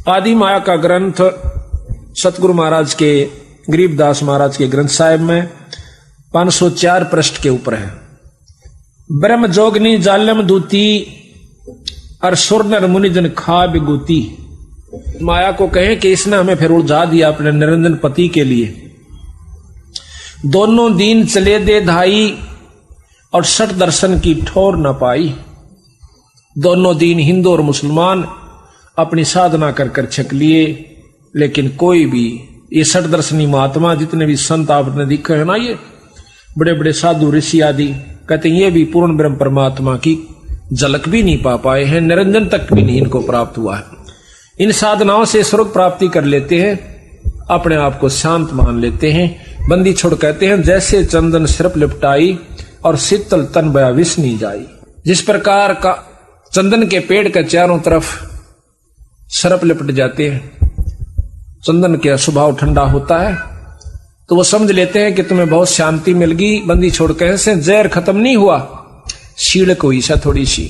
आदि माया का ग्रंथ सतगुरु महाराज के गरीबदास महाराज के ग्रंथ साहिब में 504 पृष्ठ के ऊपर है। ब्रह्म जोगनी जालम दूती और सुरनर मुनिजन खा बिगुती। माया को कहें कि इसने हमें फिर उलझा दिया अपने निरंजन पति के लिए। दोनों दीन चले दे धाई और सठ दर्शन की ठोर न पाई। दोनों दीन हिंदू और मुसलमान अपनी साधना कर कर छक लिए, लेकिन कोई भी ये सठ दर्शनी महात्मा जितने भी संत आपने दिखे है ना, ये बड़े बड़े साधु ऋषि आदि, कहते हैं ये भी पूर्ण ब्रह्म परमात्मा की झलक भी नहीं पा पाए हैं, निरंजन तक भी नहीं इनको प्राप्त हुआ है। इन साधनाओं से स्वर्ग प्राप्ति कर लेते हैं, अपने आप को शांत मान लेते हैं। बंदी छोड़ कहते हैं जैसे चंदन सिरप लिपटाई और शीतल तन बया विष नहीं जाई। जिस प्रकार का चंदन के पेड़ के चारों तरफ सिरप लिपट जाते हैं, चंदन का स्वभाव ठंडा होता है, तो वो समझ लेते हैं कि तुम्हें बहुत शांति मिल गई। बंदी छोड़ कहे से जहर खत्म नहीं हुआ, शीड़क हुई सा थोड़ी सी।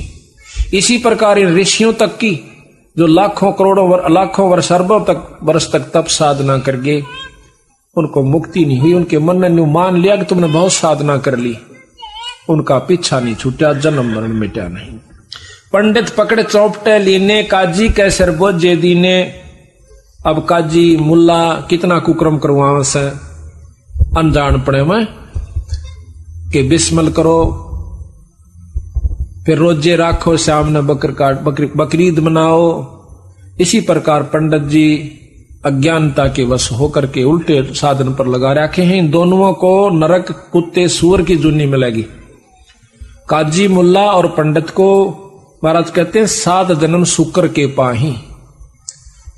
इसी प्रकार इन ऋषियों तक की जो लाखों करोड़ों लाखों वर्ष अरबों तक वर्ष तक तप साधना कर गए, उनको मुक्ति नहीं हुई। उनके मन ने मान लिया कि तुमने बहुत साधना कर ली, उनका पीछा नहीं छूटा, जन्म मरण मिटा नहीं। पंडित पकड़ चौपटे लीने काजी कैसर बोझे दीने। अब काजी मुल्ला कितना कुक्रम करवावे से अनजान पड़े में कि बिस्मिल करो, फिर रोजे राखो, शाम ने बकरीद मनाओ। इसी प्रकार पंडित जी अज्ञानता के वश होकर के उल्टे साधन पर लगा रखे हैं। इन दोनों को नरक कुत्ते सूअर की जुन्नी मिलेगी। काजी मुल्ला और पंडित को महाराज कहते हैं 7 जन्म शुक्र के पाही,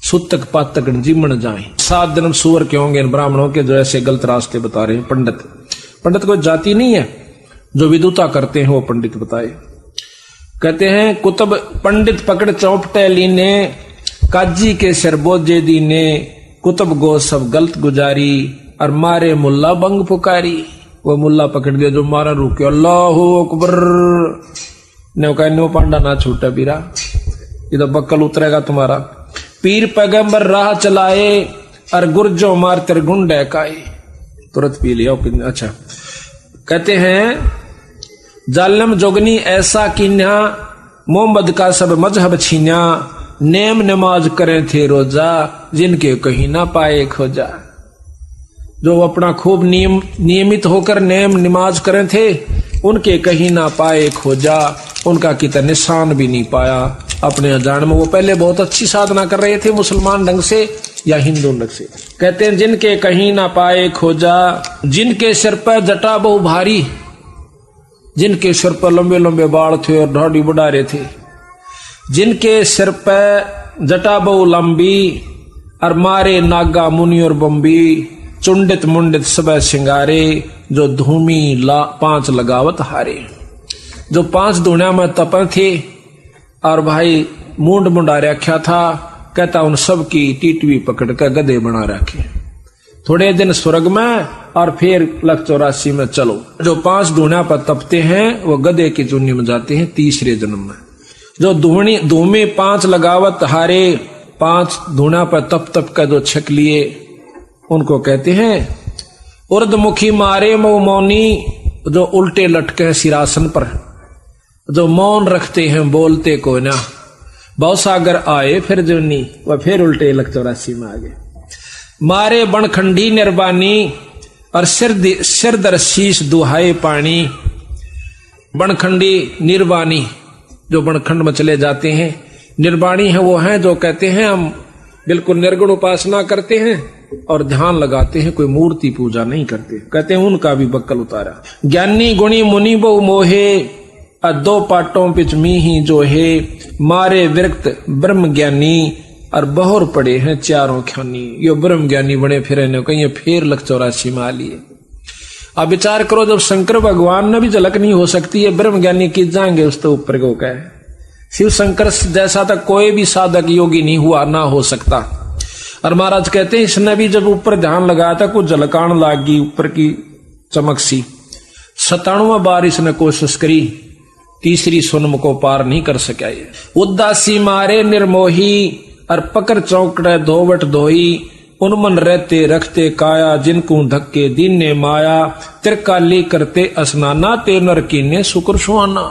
सुतक पातक जिमण जाए। 7 जन्म सूअर के होंगे इन ब्राह्मणों के, जो ऐसे गलत रास्ते बता रहे हैं। पंडित कोई जाति नहीं है, जो विदुता करते हैं वो पंडित बताए। कहते हैं कुतुब पंडित पकड़ चौपटे लीने काजी के सिर बोझे दीने। कुतुब गो सब गलत गुजारी और मारे मुल्ला बंग पुकारी। वो मुल्ला पकड़ दिया जो मारा, रुके अल्लाहु अकबर ने कहा नो पांडा ना छूटा बीरा, ये तो बक्कल उतरेगा तुम्हारा। पीर पैगंबर राह चलाए और गुर्जो मार तेरे गुंडे काए। तुरंत पी लिया। अच्छा कहते हैं जालम जोगनी ऐसा कीन्या, मोहम्मद का सब मजहब छीन्या। नेम नमाज करें थे रोजा, जिनके कहीं ना पाए खोजा। जो अपना खूब नियमित होकर नेम नमाज करें थे, उनके कहीं ना पाए खोजा। उनका कितना निशान भी नहीं पाया अपने अजान में। वो पहले बहुत अच्छी साधना कर रहे थे, मुसलमान ढंग से या हिंदू ढंग से। कहते हैं जिनके कहीं ना पाए खोजा, जिनके सिर पर जटा बहु भारी। जिनके सिर पर लंबे लंबे बाल थे और दाढ़ी बढ़ा रहे थे, जिनके सिर पर जटा बहु लंबी और मारे नागा मुनि और बम्बी। चुंडित मुंडित सब सिंगारे, जो धूमी 5 लगावत हारे। जो 5 धूणिया में तपन थे और भाई मुंड मुंडा रखा था। कहता उन सब की टीटवी पकड़ कर गधे बना रखे। थोड़े दिन स्वर्ग में और फिर 184 में चलो। जो 5 धूणिया पर तपते हैं वो गधे की चुन्नी में जाते हैं तीसरे जन्म में। जो धूमे 5 लगावत हारे, 5 धूणिया पर तप तप कर जो छक लिए, उनको कहते हैं उर्दमुखी मारे मऊ मौनी। जो उल्टे लटके हैं सिरासन पर, जो मौन रखते हैं बोलते को ना। भवसागर आए फिर जोनी, वह फिर उल्टे 184 में आ गए। मारे बनखंडी निर्वाणी और सिरदर शीश दुहाए पानी। बनखंडी निर्वाणी, जो बनखंड में चले जाते हैं। निर्वाणी है वो हैं जो कहते हैं हम बिल्कुल निर्गुण उपासना करते हैं और ध्यान लगाते हैं, कोई मूर्ति पूजा नहीं करते। कहते हैं उनका भी बक्कल उतारा। ज्ञानी गुणी मुनि बहु मोहे, 2 पाटों पिच मी जो है। मारे विरक्त ब्रह्म ज्ञानी और बहुर पड़े हैं चारों ख्यानी। यो ब्रह्म ज्ञानी बने फिर कहीं फिर 184 में आ लिए। अब विचार करो, जब शंकर भगवान ने भी झलक नहीं हो सकती है, ब्रह्म ज्ञानी की जाएंगे उस तो ऊपर को कहे। शिव शंकर जैसा तक कोई भी साधक योगी नहीं हुआ, ना हो सकता। और महाराज कहते हैं इसने भी जब ऊपर ध्यान लगाया था कुछ झलकान लागी ऊपर की चमक सी। 97 बार इसने कोशिश करी, तीसरी सुनम को पार नहीं कर सका। ये उदासी मारे निर्मोही और पकड़ चौकड़े धोवट धोई, उनमन रहते रखते काया, जिनको धक्के दीने माया, त्रिकाली करते स्नाना, ते नर कीने शुक्र सुहाना।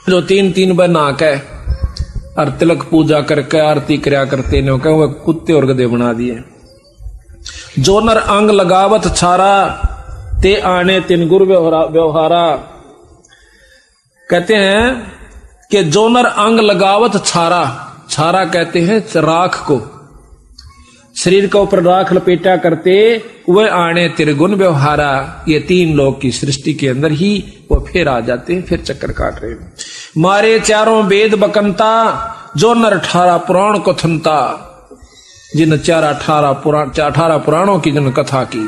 जो तीन तीन बना के और तिलक पूजा करके आरती करया करते ने वह कुत्ते और गधे बना दिए। जो नर अंग लगावत छारा, ते आने तिन गुरु व्यवहारा। कहते हैं कि जो नर अंग लगावत छारा, छारा कहते हैं राख को, शरीर के ऊपर राख लपेटा करते, वह आने त्रिगुण व्यवहारा। ये तीन लोग की सृष्टि के अंदर ही वो फिर आ जाते हैं, फिर चक्कर काट रहे हैं। मारे चारों वेद बकंता, जो नर 18 पुराण को थनता, जिन 18 पुराणों की जिन कथा की,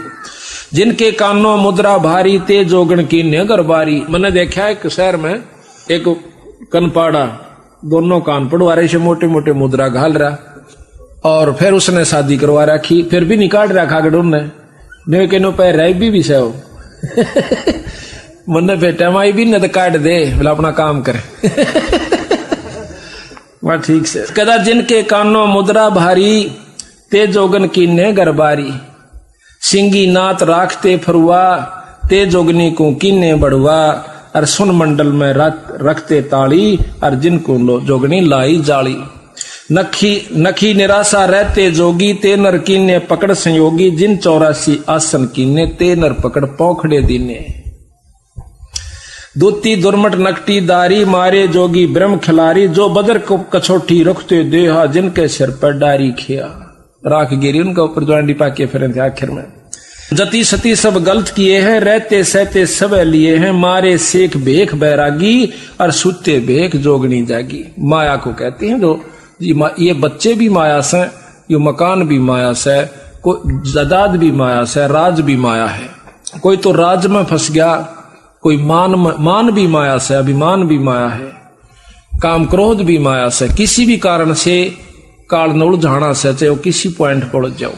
जिनके कानों मुद्रा भारी, ते जोगण की नगर बारी। मैंने देखा एक शहर में एक कनपाड़ा, दोनों कान पड़वा रहे से मोटे मोटे मुद्रा घाल रहा, और फिर उसने शादी करवा रखी, फिर भी निकाल रखा गडून ने के नो पैर राई भी से हो मन बेटा माई भी न तो काट दे, बोला अपना काम करे वह ठीक से। कदा जिनके कानों मुद्रा भारी, ते जोगन की ने गरबारी, सिंगी नात राखते फरुआ, ते जोगनी को कीने बढ़ुआ, और सुन मंडल में रखते ताली, और जिनको जोगनी लाई जाली। नखी निराशा रहते जोगी, ते नर कीने पकड़ संयोगी, जिन 84 आसन कीने, ते नर पकड़ पौखड़े दीने। दूती दुर्मट नकटी दारी, मारे जोगी ब्रह्म खिलारी, जो बदर को कछोटी रखते देहा, जिनके सिर पर डारी खिया। राख गिरी उनका ऊपर ज्वांडी पाके फिर आखिर में। जति सती सब गलत किए हैं, रहते सहते सब लिए हैं, मारे सेख भेख बैरागी, और सुते भेख जोगनी जागी। माया को कहते हैं जो ये बच्चे भी माया से, ये मकान भी माया से, कोई जायदाद भी माया से, राज भी माया है। कोई तो राज में फंस गया, कोई मान भी माया से, अभिमान भी माया है, काम क्रोध भी माया से। किसी भी कारण से काल न उलझाना से, चाहे वो किसी पॉइंट पर उलझ जाओ।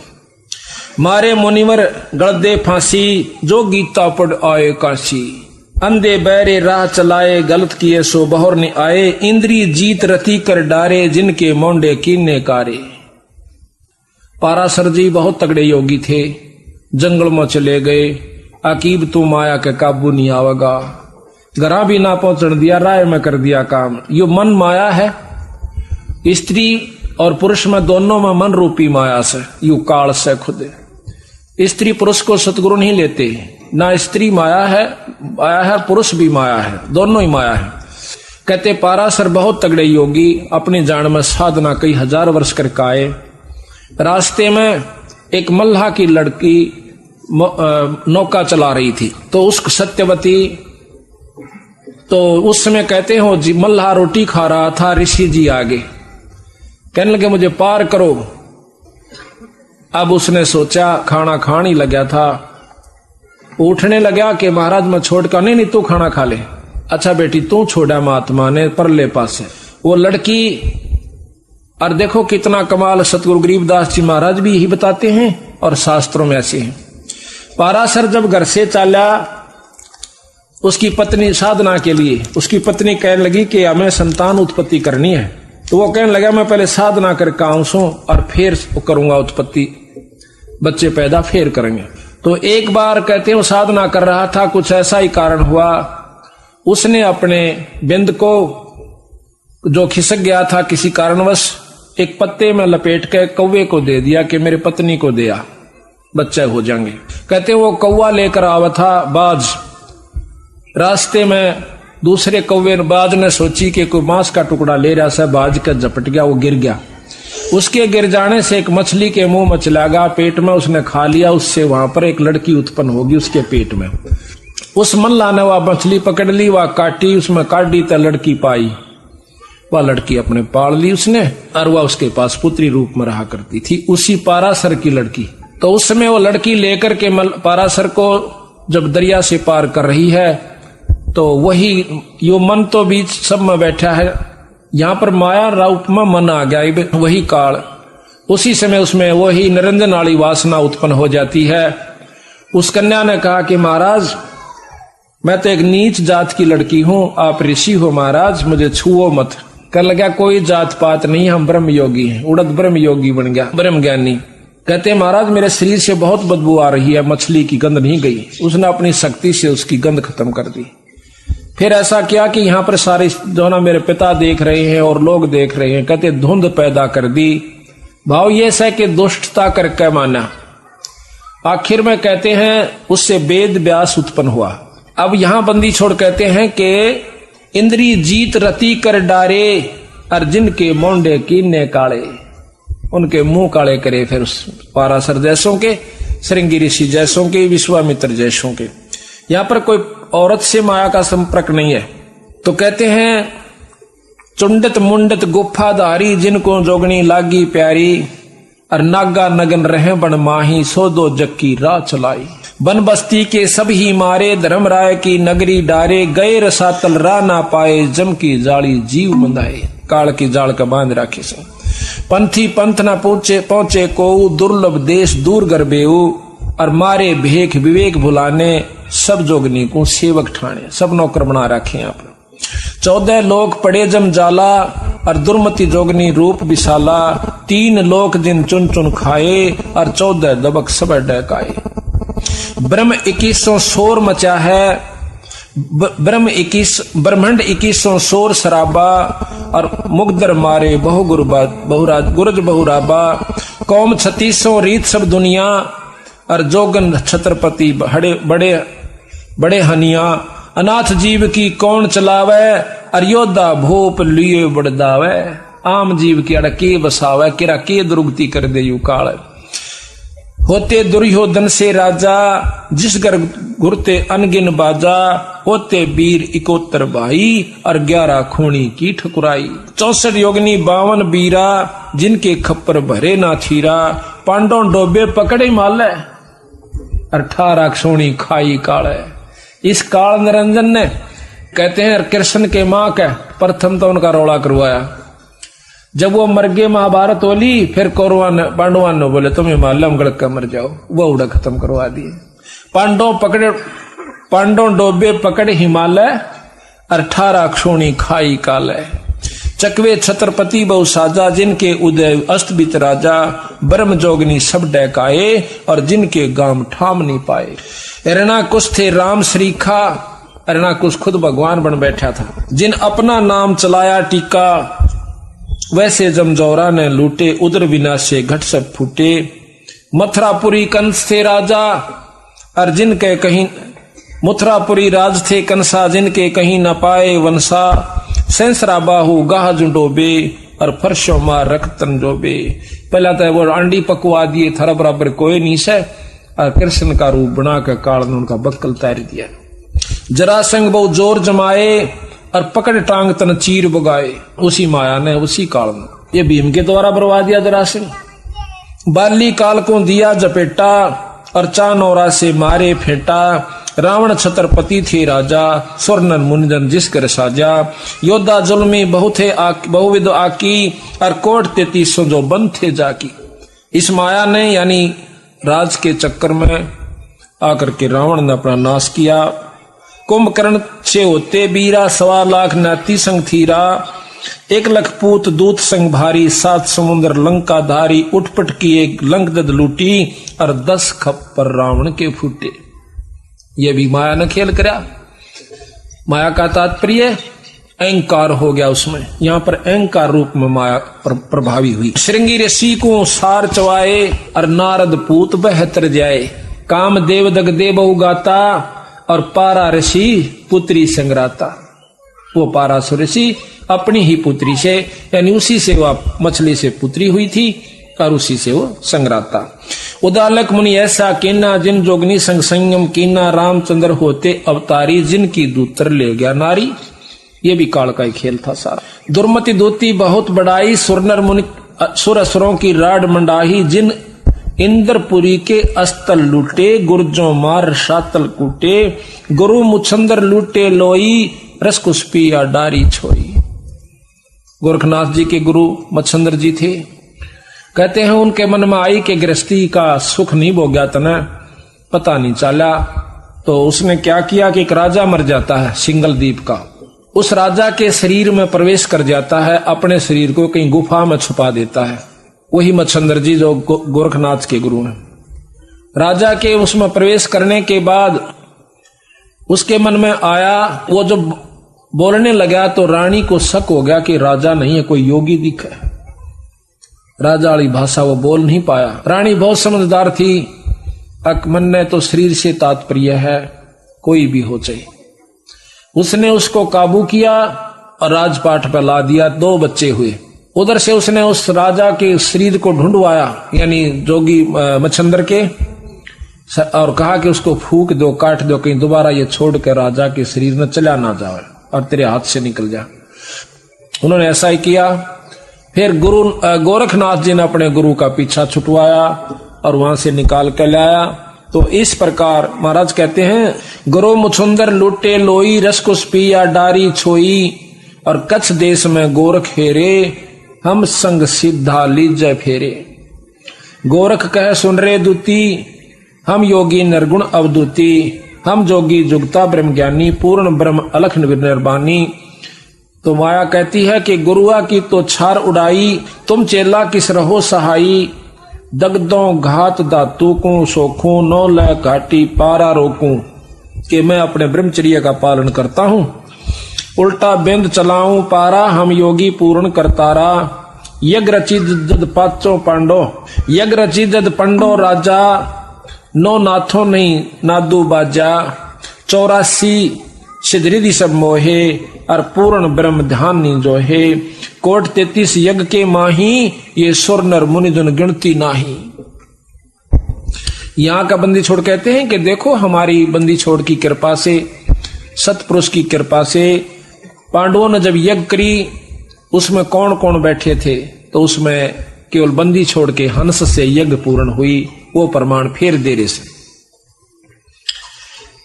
मारे मुनिवर गलदे फांसी, जो गीता पढ़ आए काशी, अंधे बहरे राह चलाए, गलत किए सो बहर ने आए, इंद्री जीत रति कर डारे, जिनके मोंडे कीने कारे। पाराशर जी बहुत तगड़े योगी थे, जंगल में चले गए, अकीब तू माया के काबू नहीं आवेगा, घरा भी ना पहुंचने दिया, राय में कर दिया काम। यो मन माया है, स्त्री और पुरुष में दोनों में मन रूपी माया से, यू काल से खुद। स्त्री पुरुष को सतगुरु नहीं लेते, ना स्त्री माया है पुरुष भी माया है, दोनों ही माया है। कहते पाराशर बहुत तगड़े योगी, अपनी जान में साधना कई हजार वर्ष करके आए। रास्ते में एक मल्लाह की लड़की नौका चला रही थी, तो उस सत्यवती, तो उस समय कहते हो जी मल्लाह रोटी खा रहा था, ऋषि जी आगे कहने लगे मुझे पार करो। अब उसने सोचा, खाना खाने ही लगा था, उठने लगा कि महाराज मैं छोड़ कर, नहीं तू खाना खा ले। अच्छा बेटी तू छोड़ा, महात्मा ने परले पास है वो लड़की। और देखो कितना कमाल, सतगुरु गरीबदास जी महाराज भी यही बताते हैं और शास्त्रों में ऐसे हैं। पाराशर जब घर से चला, उसकी पत्नी साधना के लिए, उसकी पत्नी कहने लगी कि हमें संतान उत्पत्ति करनी है, तो वो कहने लगा मैं पहले साधना करके आऊं और फिर करूंगा उत्पत्ति, बच्चे पैदा फिर करेंगे। तो एक बार कहते हैं वो साधना कर रहा था, कुछ ऐसा ही कारण हुआ, उसने अपने बिंद को जो खिसक गया था किसी कारणवश, एक पत्ते में लपेट के कौवे को दे दिया कि मेरे पत्नी को दिया, बच्चे हो जाएंगे। कहते वो कौवा लेकर आवा था बाज, रास्ते में दूसरे कौवे बाज ने सोची कि कोई मांस का टुकड़ा ले रहा है, बाज का झपट गया, वो गिर गया। उसके गिर जाने से एक मछली के मुंह में चला गया, पेट में उसने खा लिया, उससे वहां पर एक लड़की उत्पन्न होगी उसके पेट में। उस मल्लाह ने वह मछली पकड़ ली, वह काटी, उसमें काट दी तो लड़की पाई, वह लड़की अपने पाल ली उसने, और वह उसके पास पुत्री रूप में रहा करती थी, उसी पाराशर की लड़की। तो उस समय वो लड़की लेकर के पाराशर को जब दरिया से पार कर रही है, तो वही यो मन तो बीच सब में बैठा है, यहाँ पर माया रूप में मन आ गया, वही काल। उसी समय उसमें वही निरंजन वाली वासना उत्पन्न हो जाती है। उस कन्या ने कहा कि महाराज मैं तो एक नीच जात की लड़की हूं, आप ऋषि हो महाराज, मुझे छुओ मत। कह लगा कोई जात पात नहीं, हम ब्रह्म योगी हैं। उड़द ब्रह्म योगी बन गया, ब्रह्म ज्ञानी। कहते महाराज मेरे शरीर से बहुत बदबू आ रही है, मछली की गंध नहीं गई। उसने अपनी शक्ति से उसकी गंध खत्म कर दी। फिर ऐसा किया कि यहाँ पर सारे जो ना मेरे पिता देख रहे हैं और लोग देख रहे हैं, कहते धुंध पैदा कर दी। भाव ये है कि दुष्टता करके माना। आखिर में कहते हैं उससे वेद व्यास उत्पन्न हुआ। अब यहां बंदी छोड़ कहते हैं कि इंद्री जीत रति कर डारे, अर्जुन के मोंडे कीने काले, उनके मुंह काले करे फिर उस पाराशर जैसों के, श्रृंगी ऋषि जैसों के, विश्वामित्र जैसों के। यहां पर कोई औरत से माया का संपर्क नहीं है। तो कहते हैं चुंडत मुंडत गुफाधारी, जिनको जोगनी लागी प्यारी, और नागा नगन रहे बन माही, सो दो जग की राह चलाई। बन बस्ती के सब ही मारे, धर्मराय की नगरी डारे, गए रसातल राह ना पाए, जम की जाली जीव बंधाए। काल की जाल का बांध राखे से पंथी पंथ ना पहुंचे को, दुर्लभ देश दूर गरबेऊ, और मारे भेख विवेक भुलाने, सब जोगनी को सेवक ठाणे। सब नौकर बना रखे आप। 14 लोक पड़े जम जाला, और दुर्मति जोगनी रूप विशाला, 3 लोक दिन चुन चुन खाए, और 14 दबक सब डकाए। ब्रह्म 21 शोर मचा है, ब्रह्मंड 21 शोर शराबा, और मुगदर मारे बहु गुरज बहुराबा, कौम 36 रीत सब दुनिया, और जोगन छत्रपति बड़े हनिया, अनाथ जीव की कौन चलावे, और योद्धा भूप लिए बड़दावे। आम जीव की अड़के बसावे, किरा के दुर्गति कर दे यू काल। होते दुर्योधन से राजा, जिस घर घुरते अनगिन बाजा, होते वीर 71 भाई, और 11 खूनी की ठकुराई। 64 योगनी 52 बीरा, जिनके खप्पर भरे ना थीरा, पांडव डोबे पकड़े माले, 18 सोनी खाई काल। इस काल निरंजन ने कहते हैं कृष्ण के मां का प्रथम तो उनका रोड़ा करवाया। जब वो मर गए महाभारत होली, फिर कौरवान पांडवान ने बोले तुम्हें मालूम गड़क कर मर जाओ, वो उड़ा खत्म करवा दिए। पांडव डोबे पकड़े हिमालय, 18 क्षोणी खाई काल। चकवे छत्रपति बहु साजा, जिनके उदय अस्त बीत राजा, ब्रह्म जोगनी सब डकाए, और जिनके गाम ठाम नहीं पाए। हिरणाकुश थे राम श्रीखा, हिरणाकुश खुद भगवान बन बैठा था। जिन अपना नाम चलाया टीका, वैसे जमजौरा ने लूटे, उदर विनाशे घट सब फूटे। मथुरापुरी कंस थे राजा, और जिनके कहीं मथुरापुरी राज थे कंसा, जिनके कहीं न पाए वंशा। सेंसरा बाहु गाह जुडोबे, और फर्शो मार रखतन जोबे। पहला तो वो अंडी पकवा दिए, थारा बराबर कोई नहीं से, और कृष्ण का रूप बनाकर काल ने उनका बक्कल तैर दिया। जरासंग बहु जोर जमाए, और पकड़ टांग तन चीर बुगाए। उसी माया ने, उसी काल ने ये भीम के द्वारा बरवा दिया जरासंग। बाली काल को दिया जपेटा, और चानौरा से मारे फेंटा। रावण छत्रपति थे राजा, स्वर्णन मुनिजन जिस कर साजा। योद्धा जुल्मी बहुविध आकी, और कोट 33 जो बंद थे जाकी। इस माया ने यानी राज के चक्कर में आकर के रावण ने अपना नाश किया। कुंभकर्ण से होते बीरा, 1.25 लाख नाती संग थीरा। 1 लाख पूत दूत संग भारी, 7 समुद्र लंका धारी। उठपट की एक लंक दद लूटी, और 10 खप्पर रावण के फूटे। ये भी माया ने खेल करा। माया का तात्पर्य अहंकार हो गया उसमें। यहाँ पर अहंकार रूप में माया प्रभावी हुई। श्रृंगी ऋषि को सार चवाए, और नारद पूत 72 जाए। काम देव दगदे बहु गाता, और पारा ऋषि पुत्री संग्राता। वो पारासुर ऋषि अपनी ही पुत्री से, यानी उसी से वह मछली से पुत्री हुई थी, और उसी से वो संग्राता। उदालक मुनि ऐसा कीना, जिन जोगनी संग संयम कीना। रामचंद्र होते अवतारी, जिनकी दूतर ले गया नारी। ये भी काल का ही खेल था सारा। दुर्मति दूती बहुत बड़ाई, सुरनर मुनि सुर असुरों की राड मंडाही। जिन इंद्रपुरी के अस्तल लूटे, गुर्जों मार शातल कूटे। गुरु मुछंदर लूटे लोई, रसकुस्पी या डारी छोई। गोरखनाथ जी के गुरु मच्छंदर जी थे। कहते हैं उनके मन में आई कि गृहस्थी का सुख नहीं भोग्या तना, पता नहीं चला। तो उसने क्या किया कि एक राजा मर जाता है सिंगल द्वीप का, उस राजा के शरीर में प्रवेश कर जाता है, अपने शरीर को कहीं गुफा में छुपा देता है। वही मच्छंदर जी जो गोरखनाथ के गुरु हैं। राजा के उसमें प्रवेश करने के बाद उसके मन में आया, वो जो बोलने लगा तो रानी को शक हो गया कि राजा नहीं है, कोई योगी दिखा है। राजा वाली भाषा वो बोल नहीं पाया। रानी बहुत समझदार थी, अकमन ने तो शरीर से तात्पर्य है, कोई भी हो चाहिए। उसने उसको काबू किया और राजपाट पर ला दिया। 2 बच्चे हुए। उधर से उसने उस राजा के शरीर को ढूंढवाया, यानी जोगी मच्छंदर के, और कहा कि उसको फूक दो, काट दो, कहीं दोबारा ये छोड़ कर राजा के शरीर में चला ना जाए और तेरे हाथ से निकल जाए। उन्होंने ऐसा ही किया। फिर गुरु गोरखनाथ जी ने अपने गुरु का पीछा छुटवाया और वहां से निकाल कर लाया। तो इस प्रकार महाराज कहते हैं, गुरु मुछुंदर लुटे लोई, रसकुस पिया डारी छोई, और कच्छ देश में गोरख हेरे, हम संग सिद्धा लीजय फेरे। गोरख कह सुन रे दूती, हम योगी निर्गुण अवधूति, हम जोगी जुगता ब्रह्म ज्ञानी, पूर्ण ब्रह्म अलख निर्वाणी। तो माया कहती है कि गुरुआ की तो छार उड़ाई, तुम चेला किस रहो सहाई, दगदों घात दातू को सोखूं, नौ लय घाटी पारा रोकूं, कि मैं अपने ब्रह्मचर्य का पालन करता हूं, उल्टा बिंद चलाऊं पारा, हम योगी पूर्ण करतारा। यज्ञ रची जद पाचों पांडो, यज्ञ रची जद पंडो राजा, नो नाथों नहीं नादू बाजा, 84 सिद्धि सब मोहे, और पूर्ण ब्रह्म ध्यान नी जो है, कोट 33 यज्ञ के माही, ये सुर नर मुनि जन गिनती नाही। यहां का बंदी छोड़ कहते हैं कि देखो हमारी बंदी छोड़ की कृपा से, सतपुरुष की कृपा से, पांडवों ने जब यज्ञ करी उसमें कौन कौन बैठे थे, तो उसमें केवल बंदी छोड़ के हंस से यज्ञ पूर्ण हुई। वो प्रमाण फेर दे रहे से,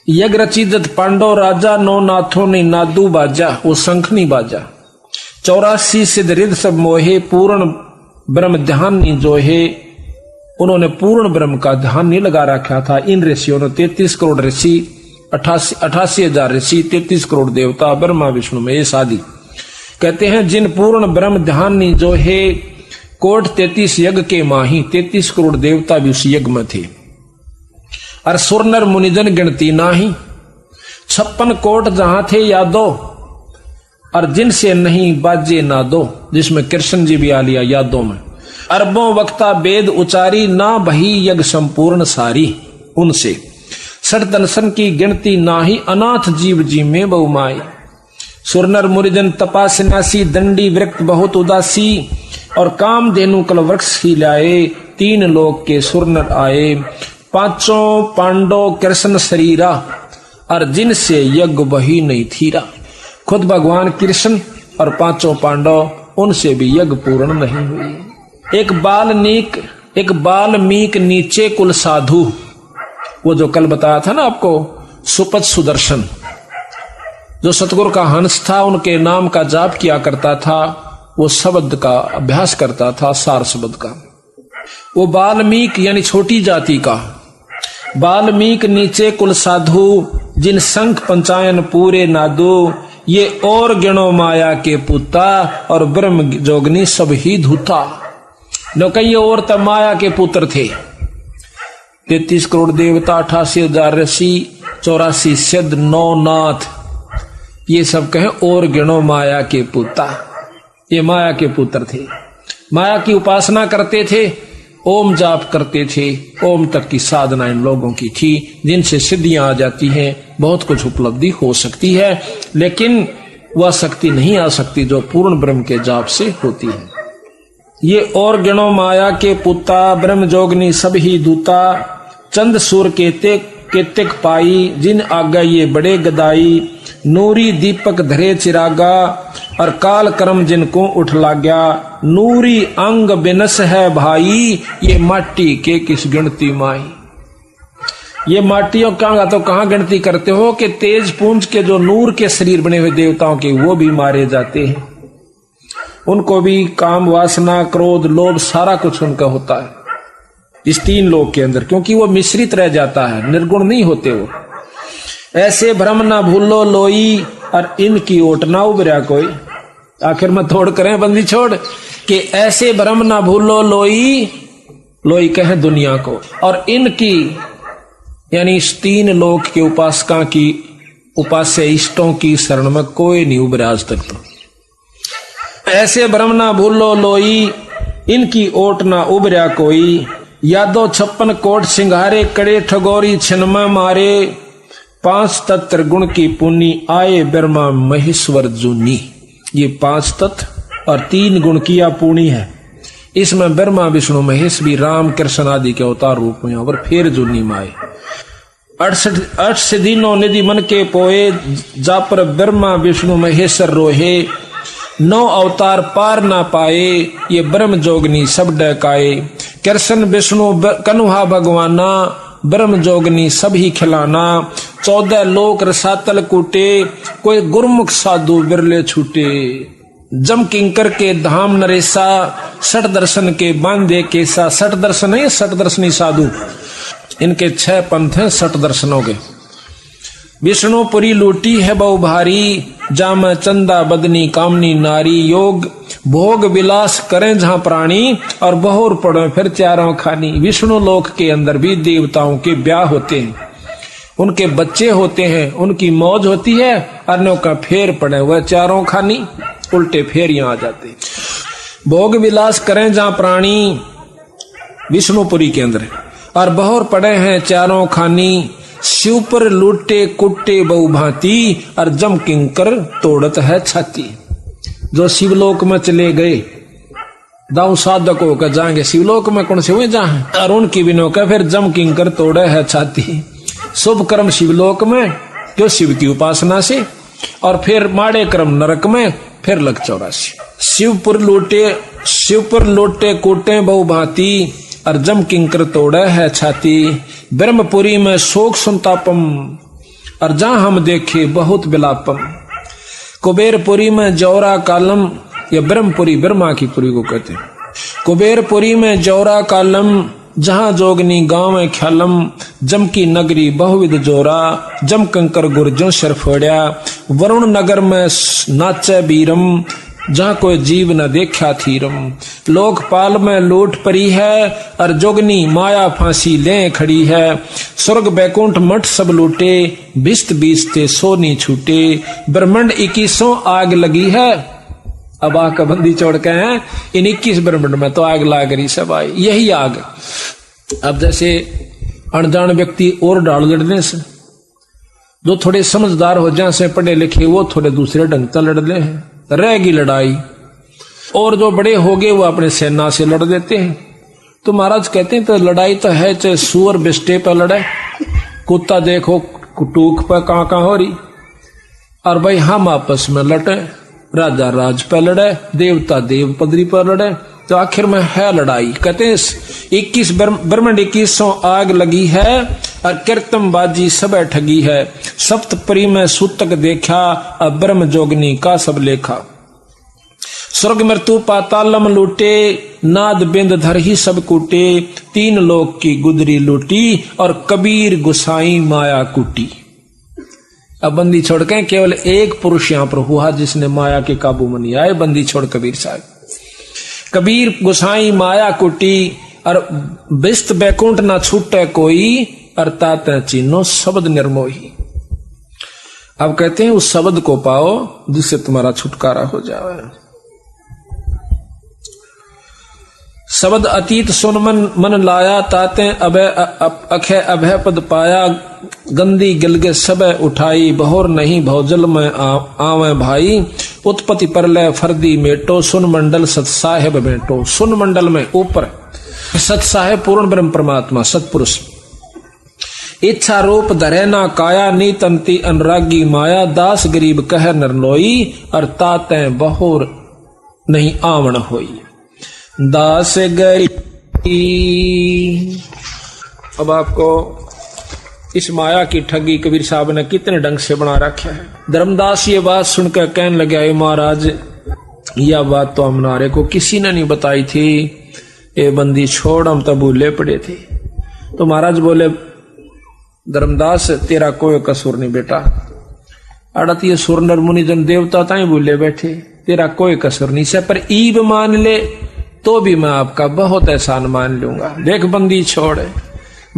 यज्ञ रची जत पांडव राजा, नो नाथों ने नादू बाजा, वो शंख नहीं बाजा। 84 सिद्ध रिद्ध सब मोहे, पूर्ण ब्रह्म ध्यान नहीं जो है। उन्होंने पूर्ण ब्रह्म का ध्यान नहीं लगा रखा था। इन ऋषियों ने 33 करोड़ ऋषि, 88,000 ऋषि, 33 करोड़ देवता, ब्रह्मा विष्णु में ये शादी कहते हैं, जिन पूर्ण ब्रह्म ध्यान नहीं जो है, कोट 33 यज्ञ के माही, 33 करोड़ देवता भी उस यज्ञ में थे, और सुरनर मुनिजन गिनती नाही। 56 कोट जहां थे यादो, और जिनसे नहीं बाजे ना दो, जिसमें कृष्ण जी भी आ लिया यादों में। अरबों वक्ता वेद उचारी, ना बही यज्ञ संपूर्ण सारी, उनसे सठ दर्शन की गिनती नाही, अनाथ जीव जी में बहुमाई। सुरनर मुनिजन तपासनासी, दंडी वृक्त बहुत उदासी, और काम धेनु कल वृक्ष ही लाए, 3 लोक के सुरनर आए। 5 पांडव कृष्ण शरीरा, और जिनसे यज्ञ वही नहीं थीरा। खुद भगवान कृष्ण और 5 पांडव, उनसे भी यज्ञ पूर्ण नहीं हुई। एक बाल्मीक नीचे कुल साधु, वो जो कल बताया था ना आपको, सुपथ सुदर्शन, जो सतगुरु का हंस था, उनके नाम का जाप किया करता था, वो शब्द का अभ्यास करता था, सार शब्द का। वो बाल्मीक यानी छोटी जाति का। बाल्मीक नीचे कुल साधु, जिन शंख पंचायन पूरे नादू, ये और गिणो माया के पुता, और ब्रह्म जोगनी सब ही धूता। न कई और तब माया के पुत्र थे। 33 करोड़ देवता, 88,000 ऋषि, 84 सिद्ध, 9 नाथ, ये सब कहे और गिणो माया के पुता। ये माया के पुत्र थे, माया की उपासना करते थे, ओम जाप करते थे। ओम तक की साधना इन लोगों की थी, जिनसे सिद्धियां आ जाती हैं, बहुत कुछ उपलब्धि हो सकती है, लेकिन वह शक्ति नहीं आ सकती जो पूर्ण ब्रह्म के जाप से होती है। ये और गिणो माया के पुता, ब्रह्म जोगनी सब ही दूता, चंद सूर केतिक पाई, जिन आगा ये बड़े गदाई, नूरी दीपक धरे चिरागा, और काल कर्म जिनको उठ लाग्या, नूरी अंग बिनस है भाई, ये माटी के किस गिनती माई। ये माटियों का तो कहां गिनती करते हो कि तेज पुंज के जो नूर के शरीर बने हुए देवताओं के, वो भी मारे जाते हैं। उनको भी काम वासना क्रोध लोभ सारा कुछ उनका होता है इस 3 लोक के अंदर, क्योंकि वो मिश्रित रह जाता है, निर्गुण नहीं होते वो। ऐसे भ्रम न भूलो लोई, और इनकी ओट ना उबरा कोई। आखिर में थोड़ करें बंदी छोड़ कि ऐसे भ्रम ना भूलो लोई, लोई कहे दुनिया को। और इनकी यानी इस तीन लोक के उपासका की उपास्य इष्टों की शरण में कोई नहीं उबरा आज तक। तो ऐसे भ्रम ना भूलो लोई, इनकी ओट ना उबरा कोई। यादो 56 कोट सिंगारे, कड़े ठगोरी छिनमा मारे। 5 तत्व गुण की पुनी, आए ब्रह्मा महेश्वर जूनी। ये 5 तत्व और 3 गुण की पुणी है। इसमें ब्रह्मा विष्णु महेश भी राम कृष्ण आदि के अवतार रूप में और फिर जूनी माए। 68 दिनों निधि मन के पोए, जा पर ब्रह्मा विष्णु महेश्वर रोहे। 9 अवतार पार ना पाए, ये ब्रह्म जोगनी सब डकाए। कृष्ण विष्णु कन्हा भगवाना, ब्रह्म जोगनी सभी खिलाना। 14 लोक रसातल कूटे, कोई गुरमुख साधु बिरले छूटे। जम किंकर के धाम नरेसा, 60 दर्शन के बांधे केसा। 60 दर्शन है, 60 दर्शनी साधु, इनके 6 पंथ हैं 60 दर्शनों के। विष्णुपुरी लूटी है बहु भारी, जाम चंदा बदनी कामनी नारी। योग भोग विलास करें जहां प्राणी, और बहुर पड़े फिर चारों खानी। विष्णु लोक के अंदर भी देवताओं के ब्याह होते हैं, उनके बच्चे होते हैं, उनकी मौज होती है। अन्यों का फेर पड़े हुए चारों खानी, उल्टे फेर यहां आ जाते। भोग विलास करें जहां प्राणी, विष्णुपुरी के अंदर, और बहुर पड़े हैं चारों खानी। शिव पर लूटे कुट्टे बहु भांति, और जम किंकर तोड़त है छाती। जो शिवलोक में चले गए, दाऊ साधक होकर जाएंगे शिवलोक में, कौन से हुए जहां, और उनकी बिनो का फिर जम किंकर तोड़े है छाती। शुभ कर्म शिवलोक में, जो शिव की उपासना से, और फिर माड़े कर्म नरक में, फिर लग 84। शिवपुर लोटे कोटे बहु भांति, और जम किंकर तोड़े है छाती। ब्रह्मपुरी में शोक संतापम, और जहां हम देखे बहुत विलापम। कुबेरपुरी में जौरा कालम, या ब्रह्मपुरी ब्रह्मा की पुरी को कहते हैं। कुबेरपुरी में जौरा कालम, जहां जोगनी गांव में ख्यालम। जम की नगरी बहुविध जोरा, जम कंकर गुर्जों सिर फोड़िया। वरुण नगर में नाचे बीरम, जहां कोई जीव न देखा थीरम। लोकपाल में लूट परी है, और जोगनी माया फांसी ले खड़ी है। स्वर्ग बैकुंठ मठ सब लूटे, बिस्त बीसते सोनी छूटे। ब्रह्मंड 21 आग लगी है। अब आग बंदी छोड़ के हैं, इन 21 ब्रह्मंड में तो आग लाग रही सब आई, यही आग। अब जैसे अनजान व्यक्ति और डाल लड़ने से, जो थोड़े समझदार हो जाए से पढ़े लिखे, वो थोड़े दूसरे ढंग से लड़ ले हैं, रहेगी लड़ाई। और जो बड़े हो गए वो अपने सेना से लड़ देते हैं। तो महाराज कहते हैं तो लड़ाई तो है, चाहे सुअर बिस्टे पर लड़े, कुत्ता देखो कुटूक पर कहां हो रही, और भाई हम आपस में लड़े, राजा राज पर लड़े, देवता देव पदरी पर लड़े, तो आखिर में है लड़ाई। कहते हैं 21 ब्रह्मंड 21 आग लगी है, और कीर्तन बाजी सब ठगी है। सप्तपरी में सूतक देखा, अब ब्रह्म जोगनी का सब लेखा। स्वर्ग मृत्यु पातालम लूटे, नाद बिंद धर ही सब कूटे। 3 लोक की गुदरी लूटी, और कबीर गुसाई माया कूटी। अब बंदी छोड़ के केवल एक पुरुष यहां पर हुआ जिसने माया के काबू में नहीं आए, बंदी छोड़ कबीर साहब। कबीर गुसाई माया कुटी, और बिस्त बैकुंठ ना छूटे कोई, अर्थात चिन्हो शब्द निर्मोही। अब कहते हैं उस शब्द को पाओ जिससे तुम्हारा छुटकारा हो जाए। शब्द अतीत सुन मन लाया, ताते अभय अभय पद पाया। गंदी गिलगे सब उठाई, बहुर नहीं भौजल में आवे भाई। उत्पत्ति परलय फर्दी मेटो, सुन मंडल सत साहेब बेटो। सुन मंडल में ऊपर सत साहेब पूर्ण ब्रह्म परमात्मा सतपुरुष। इच्छा रूप धरे ना काया, नीतंती अनुरागी माया। दास गरीब कह नरनोई, अर्थात बहुर नहीं आवण होई। दास गरीब। अब आपको इस माया की ठगी कबीर साहब ने कितने ढंग से बना रखा है। धर्मदास ये बात सुनकर कहने लगे, महाराज यह बात तो हमारे को किसी ने नहीं बताई थी, ये बंदी छोड़ हम तो भूले पड़े थे। तो महाराज बोले, धर्मदास तेरा कोई कसूर नहीं बेटा, अड़त ये सुर नर मुनि जन देवता ताई बोले बैठे, तेरा कोई कसर नहीं से, पर ईब मान ले तो भी मैं आपका बहुत एहसान मान लूंगा। देख बंदी छोड़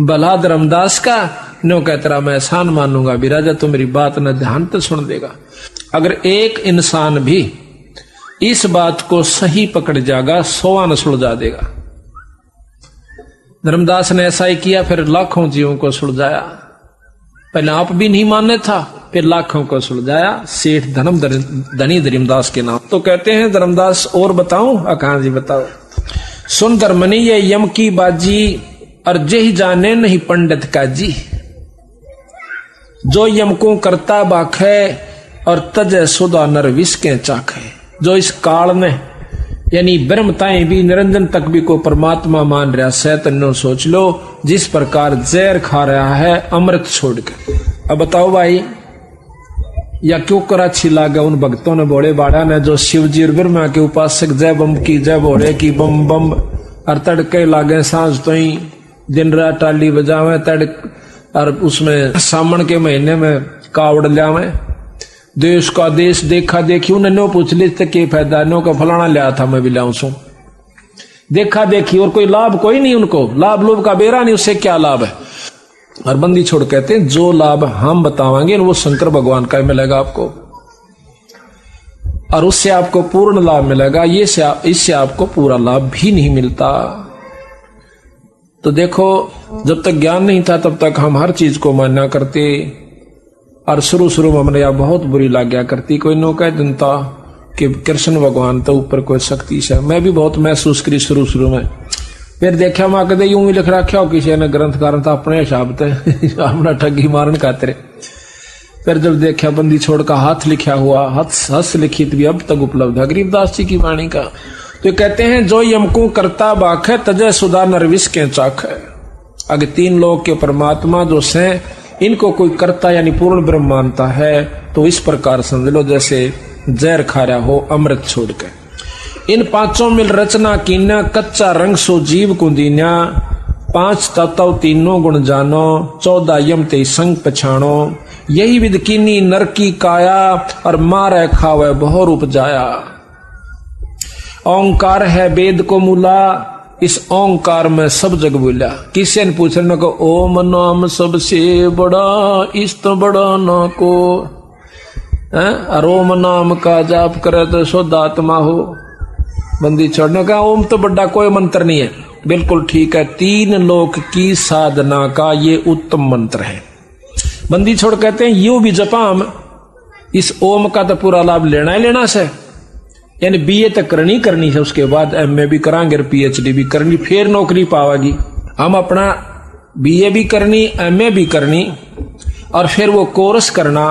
भला धर्मदास का नो कह तेरा मैं एहसान मानूंगा भी राजा, तो मेरी बात न ध्यान तो सुन देगा। अगर एक इंसान भी इस बात को सही पकड़ जाएगा 100 न सुलझा देगा। धर्मदास ने ऐसा ही किया, फिर लाखों जीवों को सुलझाया। पहले आप भी नहीं मानने था, फिर लाखों को सुलझाया सेठ धनी धर्मदास के नाम। तो कहते हैं धर्मदास और बताऊं? कहां जी बताओ। सुन धर्मनी ये यम की बाजी, और जही जाने नहीं पंडित का जी। जो यम को करता बाखे, और तजय सुधा नर विष के चाखे। जो इस काल में यानी ब्रह्मताएं भी निरंजन तक भी को परमात्मा मान रहा है, तन्नो सोच लो जिस प्रकार जहर खा रहा है अमृत छोड़ के। अब बताओ भाई, या क्यों कर अच्छी लागे उन भक्तों ने भोले बाड़ा ने, जो शिव जी और ब्रह्मा के उपासक जय बम की जय भोले की बम बम, और तड़के लागे सांझ तो ही दिन रात टाली बजावे तड़क, और उसमें सावन के महीने में कावड़ लावे। देश का देश देखा देखी, उन्हें नो पूछ ली के फायदा, नो का फलाना लिया था मैं भी लाऊं सू। देखा देखी और कोई लाभ कोई नहीं, उनको लाभ लोभ का बेरा नहीं, उससे क्या लाभ है। और बंदी छोड़ कहते हैं जो लाभ हम बतावांगे वो शंकर भगवान का मिलेगा आपको, और उससे आपको पूर्ण लाभ मिलेगा। ये इससे आपको पूरा लाभ भी नहीं मिलता। तो देखो, जब तक ज्ञान नहीं था तब तक हम हर चीज को मान्या करते, और शुरू में हमने यह बहुत बुरी लाग्या करती। कोई नो कह जनता कि कृष्ण भगवान तो ऊपर कोई शक्ति से, मैं भी बहुत महसूस करी शुरू में। फिर देखा मैं कदे यूं ही लिख रखा किसी ने ग्रंथकार था अपने हिसाब से अपना ठगी मारन खातिर। फिर जब देखा बंदी छोड़ का हाथ लिखा हुआ, हस्त लिखित भी अब तक उपलब्ध है गरीबदास जी की वाणी का। तो कहते हैं जो यमको करता बाख है, तजय सुधा नरविष के चाख है। अगर 3 लोग के परमात्मा जो से इनको कोई करता यानी पूर्ण ब्रह्म मानता है, तो इस प्रकार समझ लो जैसे जहर खा रहा हो अमृत छोड़ के। इन 5 मिल रचना कीन्या, कच्चा रंग सो जीव कुंदीन्या। 5 तत्व 3 गुण जानो, 14 यम ते संग पछाणो। यही विद कीनी नर की काया, और मारे खावे बहु रूप जाया। ओंकार है वेद को मूला, इस ओंकार में सब जग बोला। किसी ने पूछने को ओम नाम सबसे बड़ा, इस तो बड़ा ना को। और ओम नाम का जाप करे तो शुद्ध आत्मा हो। बंदी छोड़ने का ओम तो बड़ा कोई मंत्र नहीं है, बिल्कुल ठीक है। 3 लोक की साधना का ये उत्तम मंत्र है। बंदी छोड़ कहते हैं यू भी जपाम, इस ओम का तो पूरा लाभ लेना ही लेना से, यानी बीए तक करनी है, उसके बाद एमए भी करांगे और पीएचडी भी करनी, फिर नौकरी पावागी। हम अपना बीए भी करनी, एमए भी करनी, और फिर वो कोर्स करना,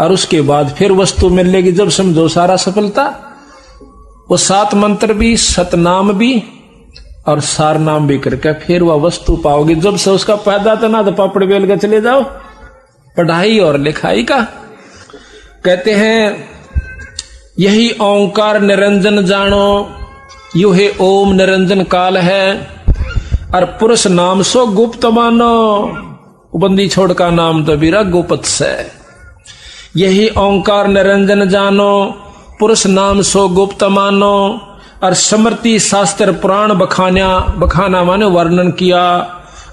और उसके बाद फिर वस्तु मिलेगी। जब समझो सारा सफलता, वो 7 मंत्र भी, सतनाम भी और सार नाम भी करके फिर वह वस्तु पाओगे। जब से उसका फायदा तो ना तो पापड़ बेल के चले जाओ पढ़ाई और लिखाई का। कहते हैं यही ओंकार निरंजन जानो, यू है ओम निरंजन काल है, और पुरुष नाम सो गुप्त मानो। बंदी छोड़ का नाम तो बीरा गुप्त से। यही ओंकार निरंजन जानो, पुरुष नाम सो गुप्त मानो। और स्मृति शास्त्र पुराण बखाना माने वर्णन किया,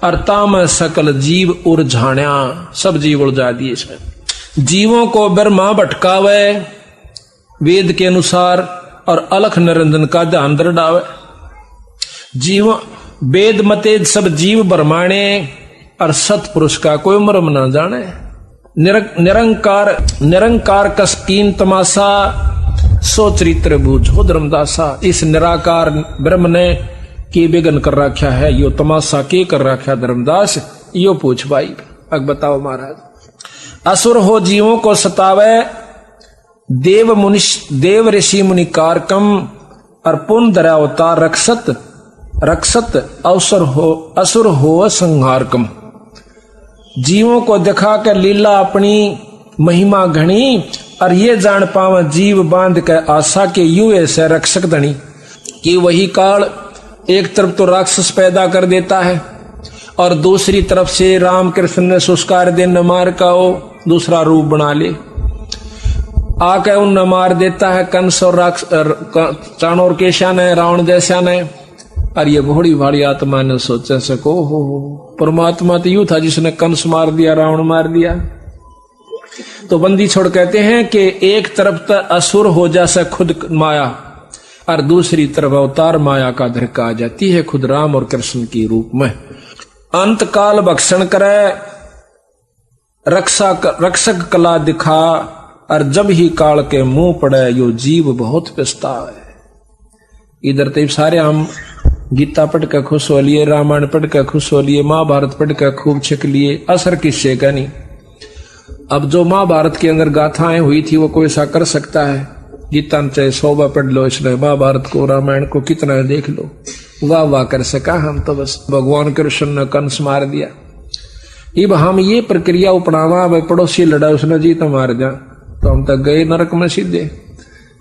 और ताम सकल जीव उलझाण्या, सब जीव उलझा दिए इसमें। जीवों को ब्रह्मा भटकावे वेद के अनुसार, और अलख निरंजन का ध्यान दृढ़ावे। जीव वेद मते सब जीव ब्रह्माणे, और सतपुरुष का कोई मर्म न जाने। निरंकार कस्कीन तमाशा, सो चरित्र बूझो धर्मदासा। इस निराकार ब्रह्म ने की विघन कर रखा है, यो तमाशा के कर रखा धर्मदास, यो पूछ भाई। अब बताओ महाराज। असुर हो जीवों को सतावे, देव ऋषि मुनि कारकम, और पुन धरा अवतार रक्षत असुर हो संहारकम। जीवों को दिखा कर लीला अपनी महिमा घनी, और ये जान पावा जीव बांध के आशा के यू ऐसे रक्षक धनी। कि वही काल एक तरफ तो राक्षस पैदा कर देता है, और दूसरी तरफ से राम कृष्ण ने सुस्कार दिन मार का वो दूसरा रूप बना ले। आके उन्हें मार देता है कंस और चाणोर केशा ने, रावण जैसा ने। और ये भोड़ी भाड़ी आत्मा ने सोचा सको हो परमात्मा तो यूं था जिसने कंस मार दिया, रावण मार दिया। तो बंदी छोड़ कहते हैं कि एक तरफ तो असुर हो जैसा खुद माया और दूसरी तरफ अवतार माया का धरका आ जाती है खुद राम और कृष्ण की रूप में। अंत काल भक्षण करे रक्षक कला दिखा और जब ही काल के मुंह पड़े यो जीव बहुत पछतावे। इधर तो सारे हम गीता पढ़ कर खुश हो लिए, रामायण पढ़ कर खुश हो लिए, महाभारत पढ़ कर खूब छिक लिए, असर किससे का नहीं। अब जो महाभारत के अंदर गाथाएं हुई थी वो कोई ऐसा कर सकता है? गीता में चाहे 100 बार पढ़ लो, इसलिए महाभारत को रामायण को कितना देख लो, वाह वाह कर सका हम तो बस भगवान कृष्ण ने कंस मार दिया। अब हम ये प्रक्रिया अपनावा, भाई पड़ोसी लड़ा उसने जी तो मार जा, तो हम तक गए नरक में सीधे।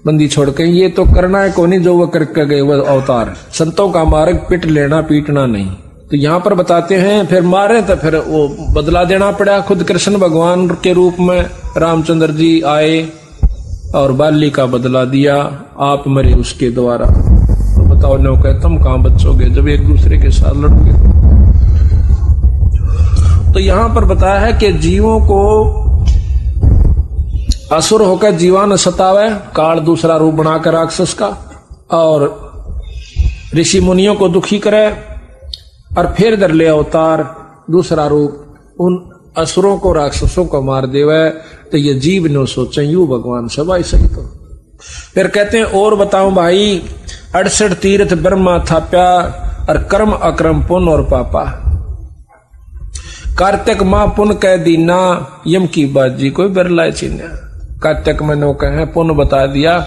बंदी छोड़ के ये तो करना है कोनी जो वो करके गए वो अवतार। संतों का मार्ग पिट लेना पीटना नहीं। तो यहाँ पर बताते हैं फिर मारे तो फिर वो बदला देना पड़ा। खुद कृष्ण भगवान के रूप में रामचंद्र जी आए और बाली का बदला दिया, आप मरे उसके द्वारा। तो बताओ नो कहे तुम कहां बचोगे जब एक दूसरे के साथ लड़ोगे। तो यहां पर बताया है कि जीवों को असुर होकर जीवान सतावे, काल दूसरा रूप बनाकर राक्षस का, और ऋषि मुनियों को दुखी करे, और फिर दर ले अवतार दूसरा रूप उन असुरों को राक्षसों को मार देवे। तो ये जीव ने सोचे यू भगवान सबाई सही। तो फिर कहते हैं और बताओ भाई 68 तीर्थ ब्रह्मा थाप्या और कर्म अक्रम पुण्य और पापा। कार्तिक माह पुण्य कह दीना यम की बाजी कोई बिरला चिन्ह। कार्तिक में नो कहे पुण्य बता दिया,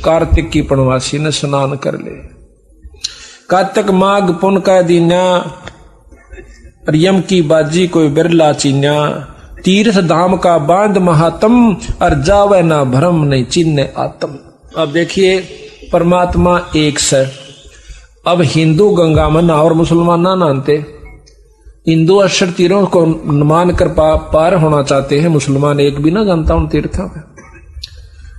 कार्तिक की पुण्यवासी ने स्नान कर ले। कार्तिक माघ पुण्य कह दीना और यम की बाजी कोई बिरला चिन्ह। तीर्थ धाम का बांध महात्म और जावे ना भ्रम नहीं चिन्ह आत्म। अब देखिए परमात्मा एक से। अब हिंदू गंगा में ना और मुसलमान ना नहाते। हिंदू 68 तीरों को मान कर पार होना चाहते हैं, मुसलमान एक भी ना जानता उन तीर्थों में।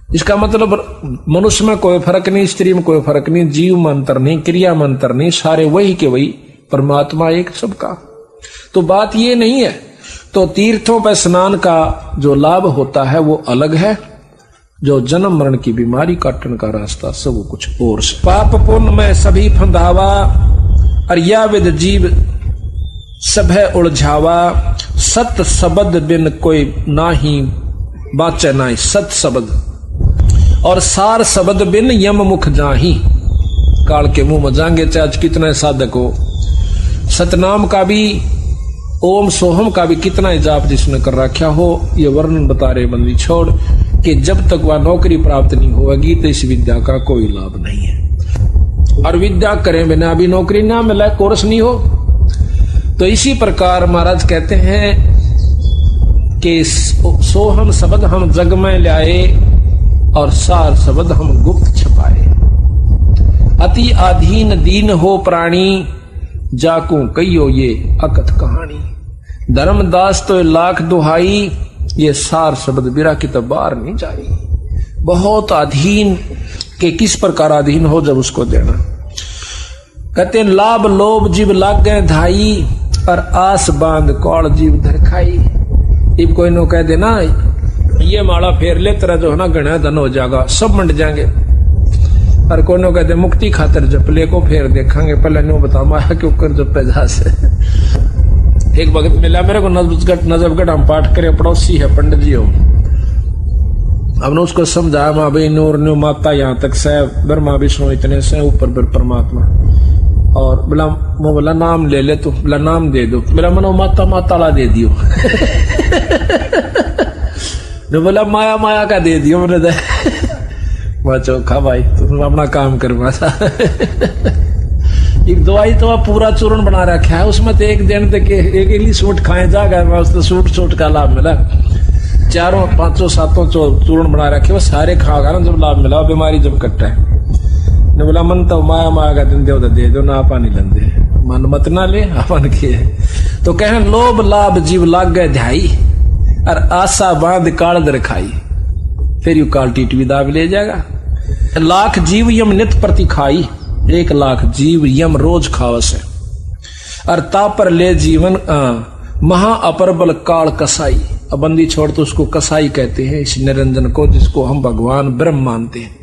इसका मतलब मनुष्य में कोई फर्क नहीं, स्त्री में कोई फर्क नहीं, जीव में अंतर नहीं, क्रिया में अंतर नहीं, सारे वही के वही, परमात्मा एक सबका। तो बात ये नहीं है। तो तीर्थों पर स्नान का जो लाभ होता है वो अलग है, जो जन्म मरण की बीमारी काटने का रास्ता सब कुछ और से। पाप पुण्य में सभी फंदावा और या विद जीव सब है उलझावा। सत शब्द बिन कोई नाही बाचे नाई सत शब्द और सार शब्द बिन यम मुख जाही। काल के मुंह में जाएंगे चाहे आज कितने साधक हो। सतनाम का भी ओम सोहम का भी कितना जाप जिसने कर रखा हो, ये वर्णन बता रहे बंदी छोड़ कि जब तक वह नौकरी प्राप्त नहीं होगी तो इस विद्या का कोई लाभ नहीं है। और विद्या करें बिना भी नौकरी ना मिले, कोर्स नहीं हो। तो इसी प्रकार महाराज कहते हैं कि सोहम शब्द हम जग में लाए और सार शब्द हम गुप्त छपाए। अति अधीन दीन हो प्राणी जाकू कहियो ये अकथ कहानी। धर्मदास तो लाख दुहाई ये सार शब्द बिरा की तो बार नहीं जाई। बहुत अधीन के किस प्रकार अधीन हो जब उसको देना। कहते लाभ लोभ जीव लाग गए धाई और आस बांध कौड़ जीव धर खाई। इब कोई नो कह देना ये माला फेर ले तेरा जो है ना गणा धन हो जाएगा, सब मंड जाएंगे। और कोनो कहते मुक्ति खातर जपले को फेर देखेंगे, पहले नो बता माया क्यों कर जपे जा से। एक भगत मिला मेरे को नजफगढ़ हम पाठ करे, पड़ोसी है पंडित जी हो। हमने उसको समझाया माँ भाई नूर न्यू माता यहाँ तक से ब्रह्मा विष्णु इतने से ऊपर परमात्मा। और बोला नाम ले ले, तो बोला नाम दे दो, बोला मनो माता माताला दे दियो। बोला माया माया का दे दियो मैंने। चौखा भाई तुम अपना काम कर। एक दवाई तो पूरा चूर्ण बना रखा है, उसमें तो एक दिन तक एक इली सूट खाए जाएगा, उसको सूट का लाभ मिला। 4 5 7 चूर्ण बना रखे वो सारे खागा ना, जब लाभ मिला बीमारी जब कट्टा है। ने बोला मन तो माया माया का दिन दे दो ना, आपा नहीं लंदे मन मत ना ले अपन के। तो कहें लोभ लाभ जीव लाग गए ध्याई और आशा बांध काल दर खाई। फिर यू काल टीटवी दाब ले जाएगा। लाख जीव यम नित प्रति खाई, 1 लाख जीव यम रोज खावस है। और ता पर ले जीवन महा अपरबल काल कसाई। अब बंदी छोड़ तो उसको कसाई कहते हैं, इस निरंजन को जिसको हम भगवान ब्रह्म मानते हैं।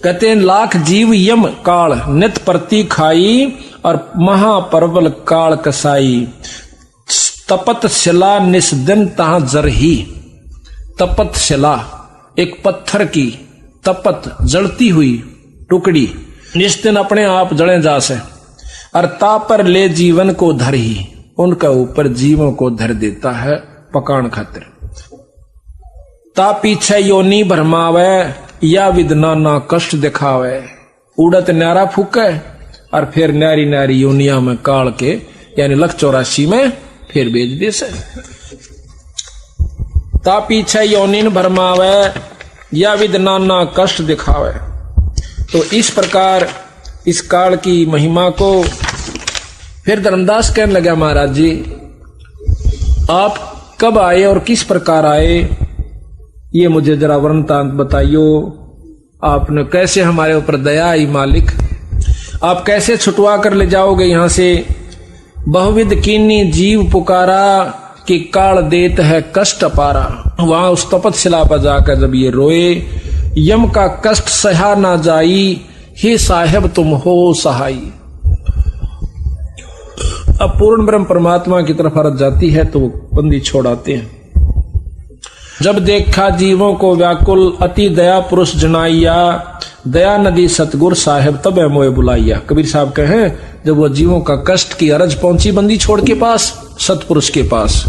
कहते हैं लाख जीव यम काल नित प्रति खाई और महापरबल काल कसाई। तपत शिला निस्दिन तहां जरही। तपत शिला एक पत्थर की तपत जलती हुई टुकड़ी निस्दिन अपने आप जले जा से। और ता पर ले जीवन को धर ही, उनका ऊपर जीवों को धर देता है पकान खातिर। ता पीछे योनी भरमावे या विदना ना कष्ट दिखावे। उड़त न्यारा फूके और फिर न्यारी न्यारी योनिया में काल के यानी 184 में फिर भेज दे से। ता पीछे योनिन भरमावे या विदना ना कष्ट दिखावे। तो इस प्रकार इस काल की महिमा को फिर धर्मदास कहने लगा, महाराज जी आप कब आए और किस प्रकार आए, ये मुझे जरा वृत्तांत बताइयो। आपने कैसे हमारे ऊपर दया आई मालिक, आप कैसे छुटवा कर ले जाओगे यहां से। बहुविध कीनी जीव पुकारा कि काल देत है कष्ट पारा। वहां उस तपतशिला पर जाकर जब ये रोए, यम का कष्ट सहा ना जाई, हे साहेब तुम हो सहाई। अब पूर्ण ब्रह्म परमात्मा की तरफ अरज जाती है तो वो बंदी छोड़ाते हैं। जब देखा जीवों को व्याकुल अति दया पुरुष जनाइया, दया नदी सतगुर साहेब तब मोए बुलाइया। कबीर साहब कहे जब वो जीवों का कष्ट की अरज पहुंची बंदी छोड़ के पास, सतपुरुष के पास,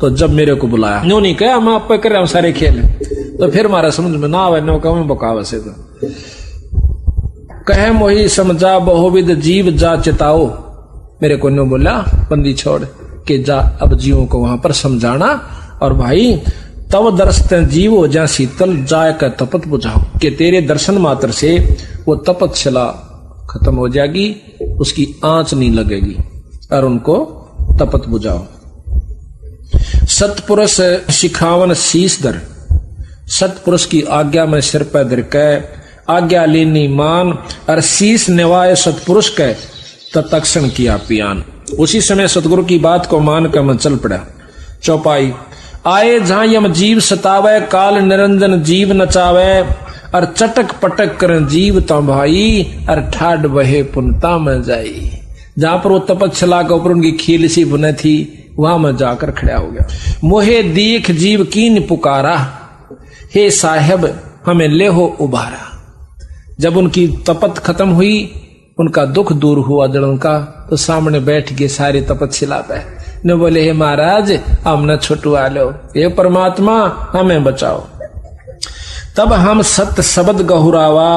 तो जब मेरे को बुलाया, नो नहीं कहा हम आप पे कर रहे हम सारे खेल, तो फिर हमारा समझ में ना आवे, नो कहूं बकाव से तो कहे मोही समझा बहुविध जीव जा चिताओ। मेरे को नो बोला बंदी छोड़ के जा, अब जीवों को वहां पर समझाना। और भाई तब दर्शन जीव हो जा शीतल, जाय का तपत बुझाओ, कि तेरे दर्शन मात्र से वो तपतशिला खत्म हो जाएगी, उसकी आंच नहीं लगेगी, और उनको तपत बुझाओ। सतपुरुष शिखावन शीश दर, सतपुरुष की आज्ञा में सिर पर धर के आज्ञा लेनी मान, और शीश निवाए सतपुरुष के तत्क्षण किया पियान। उसी समय सतगुरु की बात को मान कर मैं चल पड़ा। चौपाई आए जहां यम जीव सतावे, काल निरंजन जीव नचावे, और चटक पटक कर जीव ता भाई, और ठाड बहे पुनता में जाई। जहां पर वो तपतशिला के ऊपर उनकी खील सी बुने थी, वहां मैं जाकर खड़ा हो गया। मोहे दीख जीव कीन पुकारा, हे साहेब हमें ले हो उबारा। जब उनकी तपत खत्म हुई, उनका दुख दूर हुआ जड़ों का, तो सामने बैठ गए सारे तपतशिला पे, ने बोले हे महाराज हमने छुटवा लो, हे परमात्मा हमें बचाओ। तब हम सत्य शब्द गहुरावा,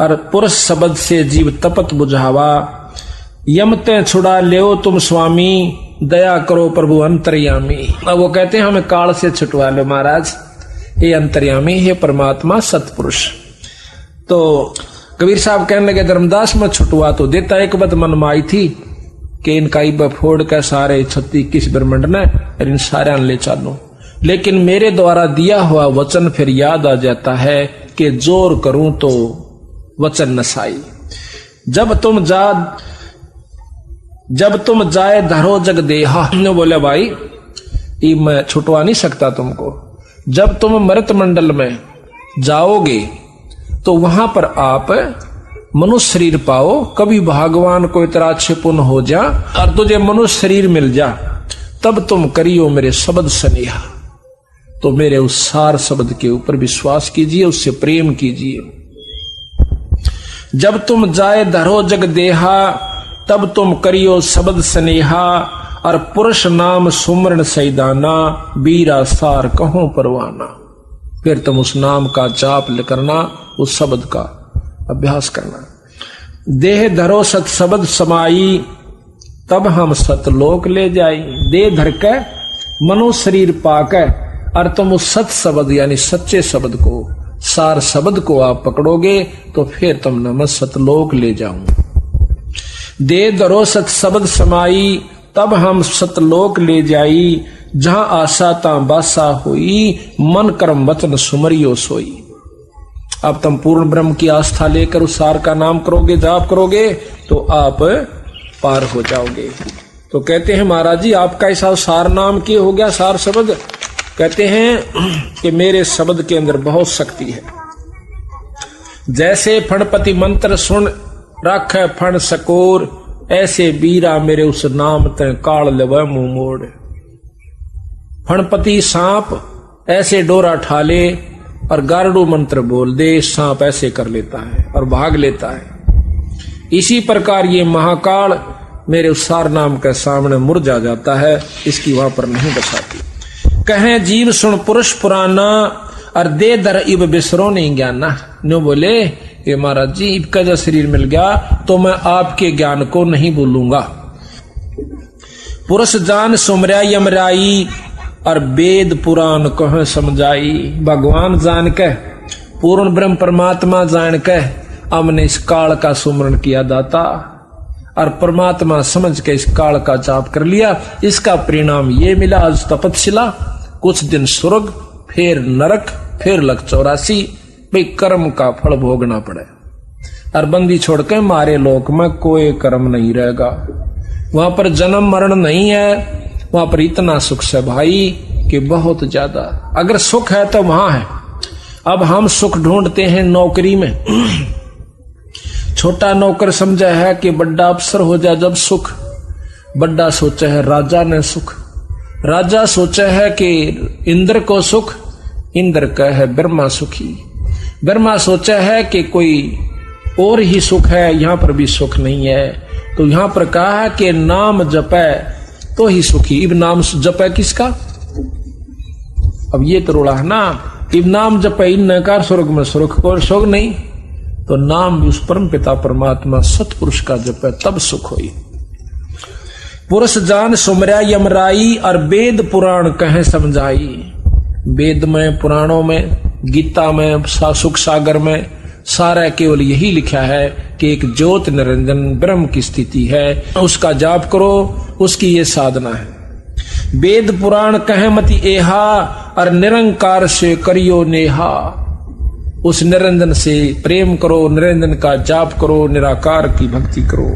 और पुरुष शब्द से जीव तपत बुझावा। यमते छुड़ा ले तुम स्वामी, दया करो प्रभु अंतर्यामी। अब वो कहते हैं हमें काल से छुटवा लो महाराज, हे अंतर्यामी, हे परमात्मा सतपुरुष। तो कबीर साहब कहने लगे धर्मदास में छुटवा तो देता, एक बात मन में आई थी कि इनका इब फोड़ कर सारे 36 ब्रह्मंड ने इन सारे ले चालू, लेकिन मेरे द्वारा दिया हुआ वचन फिर याद आ जाता है कि जोर करूं तो वचन नसाई। जब तुम जाए धरो जग देहा, ने बोले भाई ये मैं छुटवा नहीं सकता तुमको। जब तुम मृत मंडल में जाओगे तो वहां पर आप मनुष्य शरीर पाओ, कभी भगवान को इतना अच्छे पुण्य हो जा और तुझे मनुष्य शरीर मिल जा, तब तुम करियो मेरे शब्द स्नेहा। तो मेरे उस सार शब्द के ऊपर विश्वास कीजिए, उससे प्रेम कीजिए। जब तुम जाए धरो जग देहा, तब तुम करियो शब्द स्नेहा, और पुरुष नाम सुमरण सैदाना, बीरा सार कहो परवाना। फिर तुम उस नाम का जाप करना, उस शब्द का अभ्यास करना। देह धरो सत शब्द समाई, तब हम सतलोक ले जाई। देह धर के मनो शरीर पाके, और तुम उस सत शब्द यानी सच्चे शब्द को, सार शब्द को आप पकड़ोगे तो फिर तुम मैं सतलोक ले जाऊं। देह धरो सत शब्द समाई, तब हम सतलोक ले जाई। जहां आशा ता बासा हुई, मन कर्म वचन सुमरियो सोई। अब तुम पूर्ण ब्रह्म की आस्था लेकर उस सार का नाम करोगे, जाप करोगे, तो आप पार हो जाओगे। तो कहते हैं महाराज जी आपका ऐसा सार नाम की हो गया, सार शब्द। कहते हैं कि मेरे शब्द के अंदर बहुत शक्ति है। जैसे फणपति मंत्र सुन रख फण सकोर, ऐसे बीरा मेरे उस नाम ते काल लेव मुंह मोड़। फणपति सांप ऐसे डोरा ठाले और गारडू मंत्र बोल दे, सांप ऐसे कर लेता है और भाग लेता है। इसी प्रकार ये महाकाल मेरे उस सार नाम के सामने मुरझा जाता है, इसकी वहां पर नहीं बसाती। कहें जीव सुन पुरुष पुराना, और दे दर इब बिसरो नहीं ज्ञाना। नो बोले ये महाराज जी इबका जब शरीर मिल गया तो मैं आपके ज्ञान को नहीं भूलूंगा। पुरुष जान सुमरा यमराई, और वेद पुराण कह समझाई। भगवान जान के, पूर्ण ब्रह्म परमात्मा जान के हमने इस काल का सुमरण किया दाता, और परमात्मा समझ के इस काल का जाप कर लिया। इसका परिणाम ये मिला, आज तपस्या, कुछ दिन स्वर्ग, फिर नरक, फिर लक 84। भाई कर्म का फल भोगना पड़े। और बंदी छोड़ के मारे लोक में कोई कर्म नहीं रहेगा, वहां पर जन्म मरण नहीं है। वहां पर इतना सुख से भाई कि बहुत ज्यादा। अगर सुख है तो वहां है। अब हम सुख ढूंढते हैं नौकरी में। छोटा नौकर समझा है कि बड़ा अफसर हो जाए जब सुख, बड़ा सोचा है राजा ने सुख। राजा सोचा है कि इंद्र को सुख, इंद्र का है ब्रह्मा सुखी। ब्रह्मा सोचा है कि कोई और ही सुख है, यहां पर भी सुख नहीं है। तो यहां पर कहा है कि नाम जपे तो ही सुखी। इब नाम जपे किसका? अब ये तो रोड़ा है ना, इब नाम जपे इन नकार स्वर्ग में सुख को सुख नहीं, तो नाम भी उस परम पिता परमात्मा सतपुरुष का जपे तब सुख होई। पुरुष जान सुमरा यमराई, और वेद पुराण कहे समझाई। वेद में, पुराणों में, गीता में, सुख सागर में सारा केवल यही लिखा है कि एक ज्योत निरंजन ब्रह्म की स्थिति है, उसका जाप करो, उसकी ये साधना है। वेद पुराण कहे मति एहा, और निरंकार से करियो नेहा। उस निरंजन से प्रेम करो, निरंजन का जाप करो, निराकार की भक्ति करो।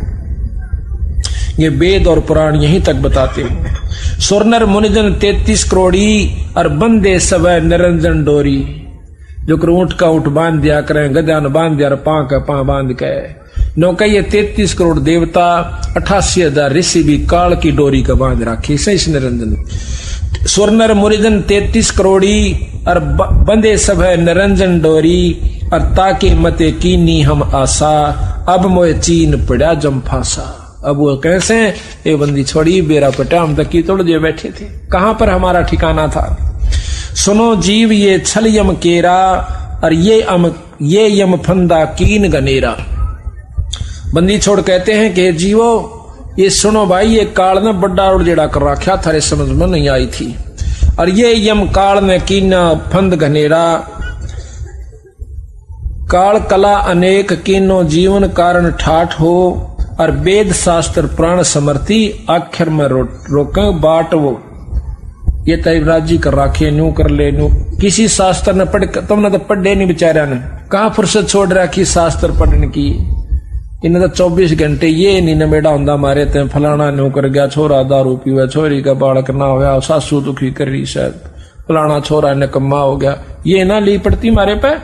ये वेद और पुराण यहीं तक बताते हैं। सुरनर मुनिजन 33 करोड़ी, और बंदे सब निरंजन डोरी। जो ऊंट का ऊंट बांध दिया करें, गधा ने बांध दिया, पां का पां बांध के नो कहिए 33 करोड़ देवता, 88,000 ऋषि भी काल की डोरी का बांध राखी से इस निरंजन। सुरनर मुनिजन 33 करोड़ी, और बंदे सब है निरंजन डोरी। और ताकि मते कीनी हम आशा, अब मोए चीन पड़ा जम फांसा। अब वो कैसे, ये बंदी छोड़ी बेरा पटा, हम तक की तोड़ दिए बैठे थे, कहां पर हमारा ठिकाना था। सुनो जीव ये छल यम केरा, और ये यम फंदा कीन गनेरा। बंदी छोड़ कहते हैं कि जीवो ये सुनो भाई, ये काल ने बड़ा उड़जेड़ा कर रखा, थारे समझ में नहीं आई थी। और ये यम काल ने कीना फंद घनेरा। काल कला अनेक कीनो जीवन कारण ठाठ हो, और वेद शास्त्र प्राण समर्थी आखिर में रोके बाट वो। ये तैवराज जी कर राखे, न्यू कर ले न्यू। किसी शास्त्र ने पढ़, तुमने तो पढ़े नहीं बेचारा ने, कहां फुर्सत छोड़ रखी शास्त्र पढ़ने की। इन्हें तो 24 घंटे ये नहीं नमेड़ा होंदा मारे थे, फलाना न्यू कर गया, छोरा दारू पीवा, छोरी का बालक ना होया, सासू दुखी कर रही शायद, फलाना छोरा निकम्मा हो गया। ये ना ली पड़ती मारे पे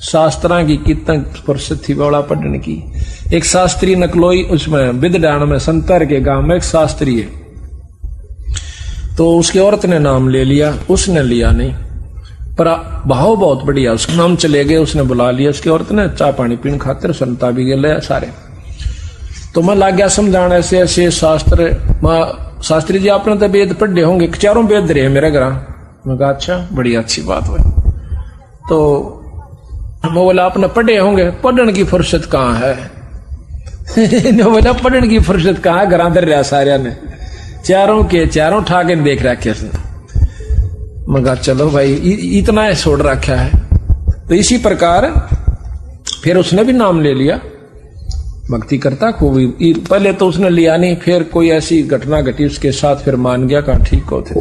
शास्त्रा की कितना फुर्सत थी बड़ा पढ़ने की। एक शास्त्री नकलोई, उसमें विदडान में संतर के गांव में एक शास्त्री है, तो उसकी औरत ने नाम ले लिया, उसने लिया नहीं, पर भाव बहुत बढ़िया, उसका नाम चले गए, उसने बुला लिया। उसकी औरत ने चाय पानी पीने खातिर संता भी गए सारे। तो मैं लग गया समझाने ऐसे ऐसे शास्त्र। शास्त्री जी आपने तो वेद पढ़े होंगे, चारों वेद रहे मेरे घर। मैं कहा अच्छा, बड़ी अच्छी बात हुई। तो मैं बोला आपने पढ़े होंगे, पढ़ने की फुर्सत कहाँ है। बोला पढ़ने की फुर्सत कहाँ है, घर अंदर रहा सारे ने, चारों के चारों ठाके देख रखे। मगर चलो भाई इतना है छोड़ रखा है। तो इसी प्रकार फिर उसने भी नाम ले लिया, भक्ति करता खूब। पहले तो उसने लिया नहीं, फिर कोई ऐसी घटना घटी उसके साथ, फिर मान गया, कहा ठीक होते।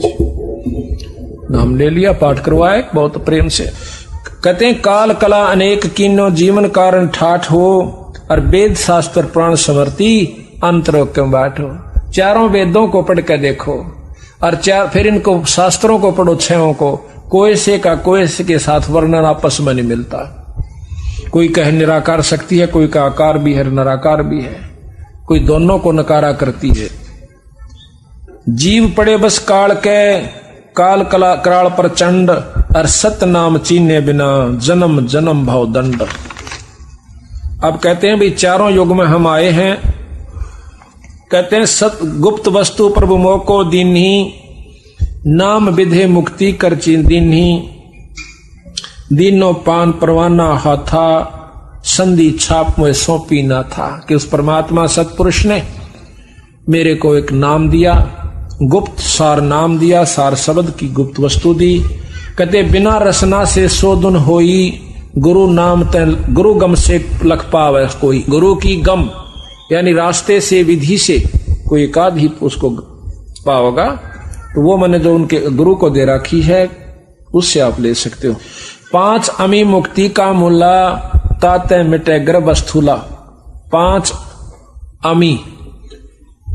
नाम ले लिया, पाठ करवाए बहुत प्रेम से। कहते हैं काल कला अनेक कीनो जीवन कारण ठाठ हो, और वेद शास्त्र प्राण समर्ति अंतरो क्यों बैठो। चारों वेदों को पढ़ के देखो और फिर इनको शास्त्रों को पढ़ो, छयों को। कोयसे का कोयसे के साथ वर्णन आपस में नहीं मिलता। कोई कहे निराकार शक्ति है, कोई का आकार भी है, निराकार भी है, कोई दोनों को नकारा करती है। जीव पड़े बस काल के, काल कला कराल प्रचंड, और सत नाम चीने बिना जन्म जन्म भाव दंड। अब कहते हैं भाई चारों युग में हम आए हैं। कहते हैं सत गुप्त वस्तु प्रभु मोको दीन्ही, नाम विधे मुक्ति कर दीन्ही, दीनो पान परवाना हाथा, संधि छाप में सौंपी ना था। कि उस परमात्मा सतपुरुष ने मेरे को एक नाम दिया, गुप्त सार नाम दिया, सार शब्द की गुप्त वस्तु दी। कहते बिना रसना से शोधन होई, गुरु नाम तन गुरु गम से लख पावे कोई। गुरु की गम यानी रास्ते से विधि से कोई एकाध ही उसको पाओगा, तो वो मैंने जो उनके गुरु को दे रखी है उससे आप ले सकते हो। 5 अमी मुक्ति का मुल्ला, ताते मिटे गर्भ स्थूला। 5 अमी,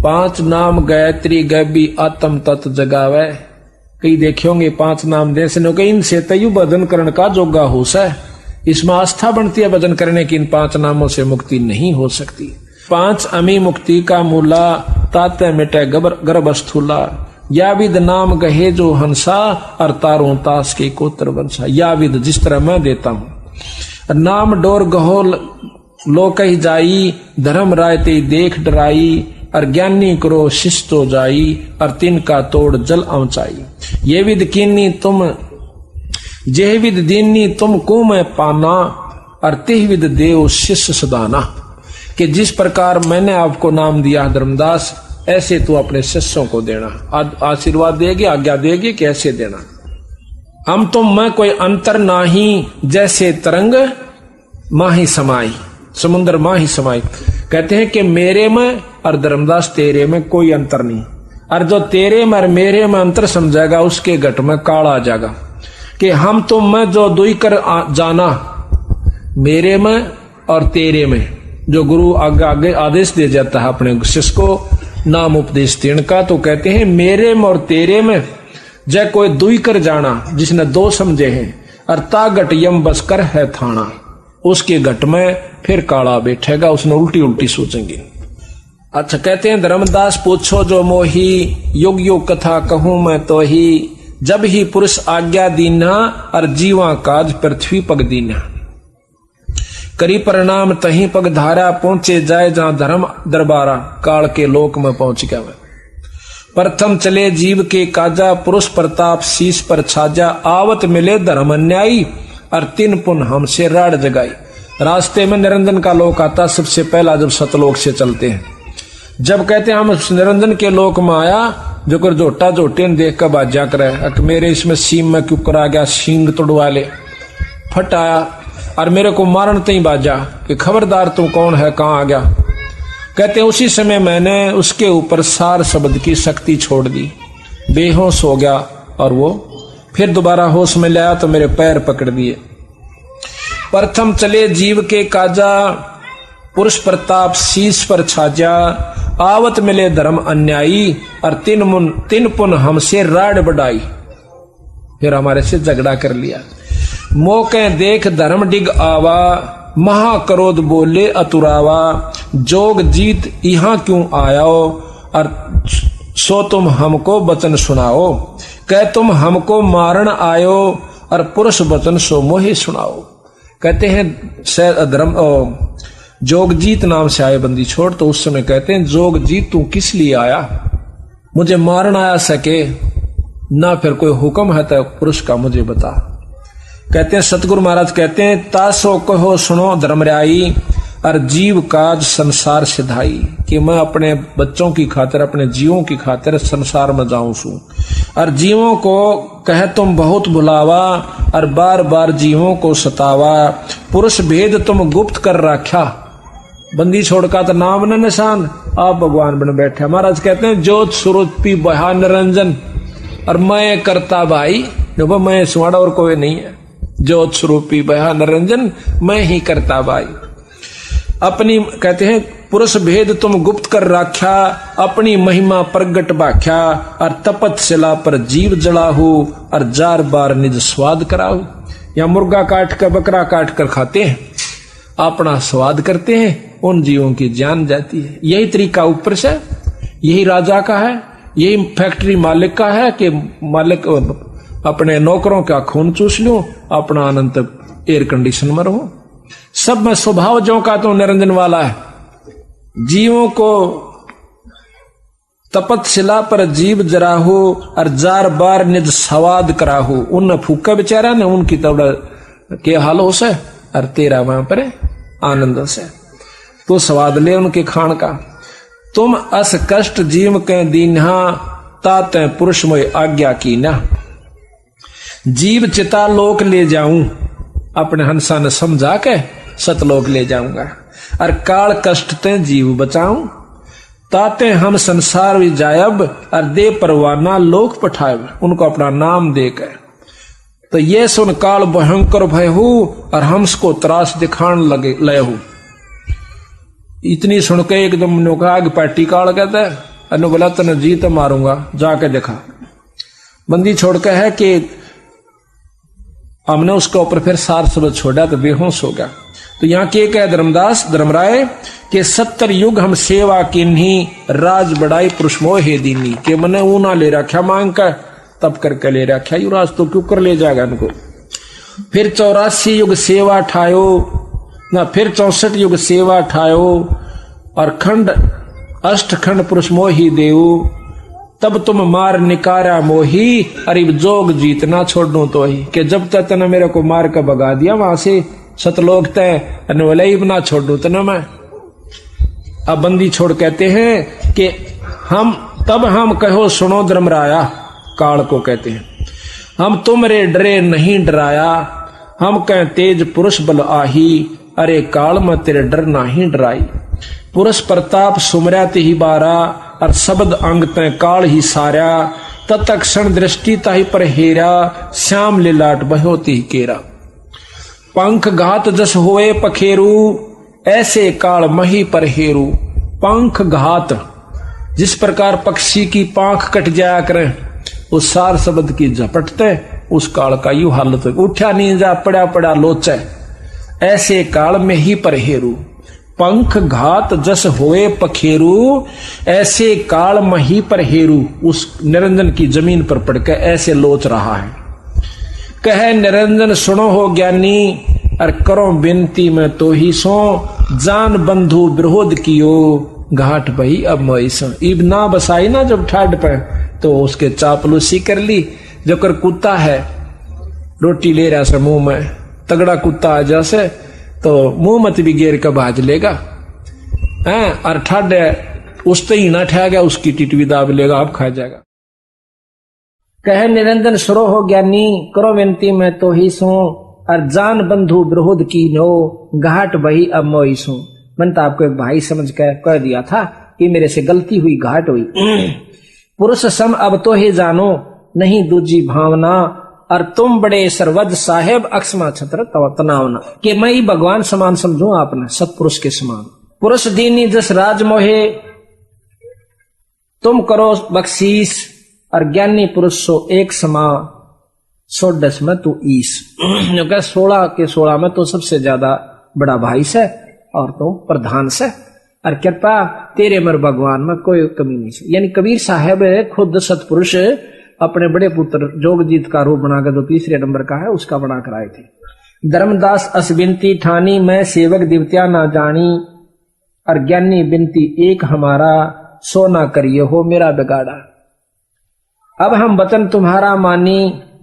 5 नाम गायत्री गैबी आत्म तत्व जगावे। कई देखे होंगे 5 नाम दे से कई इनसे तयु भजन करण का जोगा हो सा। इसमें आस्था बनती है भजन करने की। इन 5 नामों से मुक्ति नहीं हो सकती। 5 अमी मुक्ति का मूला, ताते मिटे गर्भ स्थूला। या विद नाम गहे जो हंसा, और तारों तास के कोत्र वंशा। या विद जिस तरह मैं देता हूं। नाम डोर गहो लोक ही जाई, धर्म रायते देख डराई, और ज्ञानी करो शिष्टो जाई, और तिनका तोड़ जल औचाई। ये विद कीनी तुम जेह विद दीनी तुम को मैं पाना, और तेह विद देव शिष्य सदाना। कि जिस प्रकार मैंने आपको नाम दिया धर्मदास, ऐसे तू अपने शिष्यों को देना। आशीर्वाद देगी, आज्ञा देगी, कैसे देना। हम तुम में कोई अंतर नाही, जैसे तरंग माही समाई, समुद्र माही समाई। कहते हैं कि मेरे में और धर्मदास तेरे में कोई अंतर नहीं, और जो तेरे में और मेरे में अंतर समझेगा उसके घट में काल आ जाएगा। कि हम तुम में जो दुई कर जाना, मेरे में और तेरे में, जो गुरु आगे आगे आदेश दे जाता है अपने शिष्य को नाम उपदेश देने का, तो कहते हैं मेरे में और तेरे में जय कोई दुई कर जाना, जिसने 2 समझे हैं, और ता घट यम बस कर है थाना। उसके घट में फिर काला बैठेगा, उसने उल्टी उल्टी सोचेंगे। अच्छा कहते हैं धर्मदास पूछो जो मोही, युग युग कथा कहूं मैं तो ही, जब ही पुरुष आज्ञा दीना, और जीवा काज पृथ्वी पग दीना। करी परिणाम तही पग धारा, पहुंचे जाए जहां धर्म दरबारा। काल के लोक में पहुंच गया मैं। प्रथम चले जीव के काजा, पुरुष प्रताप शीश पर छाजा। आवत मिले धर्म अन्यायी, और 3 पुन हमसे राड जगाई। रास्ते में निरंजन का लोक आता सबसे पहला, जब सतलोक से चलते हैं। जब कहते हैं हम निरंजन के लोक में आया, जो कर जोटा जोटे ने देख कर बाजा करे, मेरे इसमें सीम में क्यों करा गया, सींग तोड़वा ले। फट आया और मेरे को मारन तई बाजा कि खबरदार तू कौन है, कहां आ गया। कहते हैं उसी समय मैंने उसके ऊपर सार शब्द की शक्ति छोड़ दी, बेहोश हो गया, और वो फिर दोबारा होश में लाया तो मेरे पैर पकड़ दिए। प्रथम चले जीव के काजा, पुरुष प्रताप शीश पर छाजा। आवत मिले धर्म अन्यायी, और 3 पुन हमसे राड बढ़ाई। फिर हमारे से झगड़ा कर लिया। मौके देख धर्म डिग आवा, महाक्रोध बोले अतुरावा। जोग जीत यहाँ क्यों आयाओ, और सो तुम हमको वचन सुनाओ। कह तुम हमको मारन आयो, और पुरुष वचन सो मोहि सुनाओ। कहते हैं धर्म जोगजीत नाम से आए बंदी छोड़, तो उस समय कहते हैं जोगजीत तू किस लिए आया, मुझे मारन आया सके ना, फिर कोई हुक्म है तो पुरुष का मुझे बता। कहते हैं सतगुरु महाराज कहते हैं तासो कहो सुनो धर्मराई, और जीव काज संसार सिधाई। कि मैं अपने बच्चों की खातिर, अपने जीवों की खातिर संसार में जाऊं सू, और जीवों को कहे तुम बहुत भुलावा, और बार बार जीवों को सतावा। पुरुष भेद तुम गुप्त कर रखा, बंदी छोड़ का तो नाम न निशान, आप भगवान बन बैठे। महाराज कहते हैं ज्योत स्वरूपी बहा निरंजन, और मैं करता भाई, जो मैं सुवाड़ा और कोई नहीं है। ज्योत स्वरूपी बया निरंजन, मैं ही करता भाई। अपनी कहते हैं पुरुष भेद तुम गुप्त कर राख्या, अपनी महिमा प्रगट बाख्या, और तपत शिला पर जीव जड़ाहू, और जार बार निज स्वाद कराहू। या मुर्गा काट कर बकरा काट कर खाते हैं, अपना स्वाद करते हैं, उन जीवों की जान जाती है। यही तरीका ऊपर से, यही राजा का है, यही फैक्ट्री मालिक का है कि मालिक अपने नौकरों का खून चूस लूं, अपना अनंत एयर कंडीशन में रहूं। सब में स्वभाव जो का तो निरंजन वाला है। जीवों को तपत शिला पर जीव जराहू, और जार बार निज स्वाद कराहू। उन फूका बेचारा ने उनकी तबड़ा के हाल हो से, और तेरा वहां पर आनंद से तो स्वाद ले उनके खान का। तुम अस कष्ट जीव के दीन्हा, ताते पुरुष मोय आज्ञा की ना। जीव चिता लोक ले जाऊं, अपने हंसा ने समझा के सतलोक ले जाऊंगा। और काल कष्ट ते जीव बचाऊं, ताते हम संसार भी जायब, और दे परवाना लोक पठायब। उनको अपना नाम देकर तो ये सुन काल भयंकर भय हूं, और हमको त्रास दिखान लगे लय हूं। इतनी सुन के एकदम ने कहा कि पैटी काल कहता है, अनु बोला तने जीत मारूंगा, जाके देखा। बंदी छोड़ के है कि हमने उसके ऊपर फिर सार शब्द छोड़ा तो बेहोश हो गया। तो यहाँ के कह धर्मदास धर्मराय के 70 युग हम सेवा किन्हीं, राज बड़ाई पुरुष मोह हे दीनी। के मने ऊना ले रखा मांग कर, तब करके ले रखा युवराज तो क्यों कर ले जाएगा इनको। फिर 84 युग सेवा ठायो ना, फिर 64 युग सेवा ठायो, और खंड अष्ट खंड पुरुष मोही देव। तब तुम मार निकारा मोही, अरे जोग जीतना छोड़ू तो ही। कि जब तक तने मेरे को मार कर भगा दिया वहां से सतलोक तय, अनवलई बना छोड़ू तना मैं। अब बंदी छोड़ कहते हैं कि हम कहो सुनो धर्मराया, काल को कहते हैं, हम तुमरे डरे नहीं डराया, हम कह तेज पुरुष बल आही, अरे काल में तेरे डर नहीं डराई। पुरुष प्रताप सुमरत ही बारा, और शब्द अंग तय काल ही सारा, तत्क्षण दृष्टि ताही पर हेरा, श्याम लिलाट बहोती केरा। पंख घात जस होए पखेरू, ऐसे काल मही पर हेरू। पंख घात, जिस प्रकार पक्षी की पांख कट जाया करे, उस सार शब्द की झपटते उस काल का यू हालत। उठा नींजा पड़ा पड़ा लोचे, ऐसे काल में ही पर हेरू। पंख घात जस होए पखेरू, ऐसे काल मही पर हेरू। उस निरंजन की जमीन पर पड़कर ऐसे लोच रहा है। कहे निरंजन सुनो हो ज्ञानी, और करो बिनती में तो ही सो। जान बंधु विरोध कियो, घाट बही अब मोई सो। इब ना बसाई ना जब ठाड पे, तो उसके चापलूसी कर ली। जो कर कुत्ता है रोटी ले रहा से मुंह में, तगड़ा कुत्ता आ जैसे तो मुंह मत भी गेर का भाज लेगा, और ठाडे उसते ही ना ठा गया, उसकी टिटवी दाब लेगा, अब खा जाएगा। कहे निरंजन सुरो हो ज्ञानी, करो विनती में तो ही सो। और जान बंधु विरोध की नो, घाट बही अब मोई सो। मैंने तो आपको एक भाई समझ कर कह दिया था कि मेरे से गलती हुई, घाट हुई। पुरुष सम अब तो ही जानो, नहीं दूजी भावना। और तुम बड़े सर्वज साहेब, अक्षमा छत्र तनावना। कि मैं ही भगवान समान समझू आपने, सतपुरुष के समान। पुरुष दीनी जस राज मोहे, तुम करो बख्शीस। और ज्ञानी पुरुष सो एक समा, 16 में तू ईस। 16 के 16 में तो सबसे ज्यादा बड़ा भाई से, और तो प्रधान से। और कृपा तेरे मर भगवान में कोई कमी नहीं से। यानी कबीर साहब खुद सतपुरुष अपने बड़े पुत्र जोगजीत का रूप बनाकर, जो 3 नंबर का है, उसका बना कर आए थे। धर्मदास अस बिनती ठानी, मैं सेवक दिवत्या ना जानी। और ज्ञानी बिनती एक हमारा, सो ना करिए हो मेरा बिगाड़ा। अब हम वचन तुम्हारा मानी,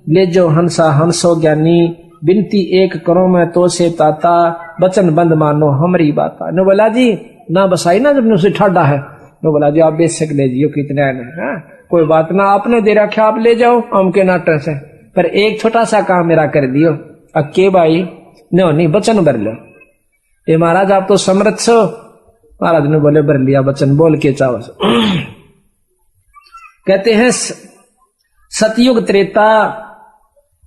ले जो हंसा हंसो ज्ञानी। बिनती एक करो मैं तो से ताता, वचन बंद मानो हमारी बाता। नो बोला जी ना बसाई ना जब उसे ठाडा है, नो बोला जी आप बेशक ले जियो, कितने है कोई बात ना, आपने दे रखा आप ले जाओ हम के नाटक से, पर एक छोटा सा काम मेरा कर दियो। अक्के भाई नहीं वचन भर लो। ये महाराज आप तो समर्थ हो। महाराज ने बोले भर लिया वचन, बोल के चावस। कहते हैं सतयुग त्रेता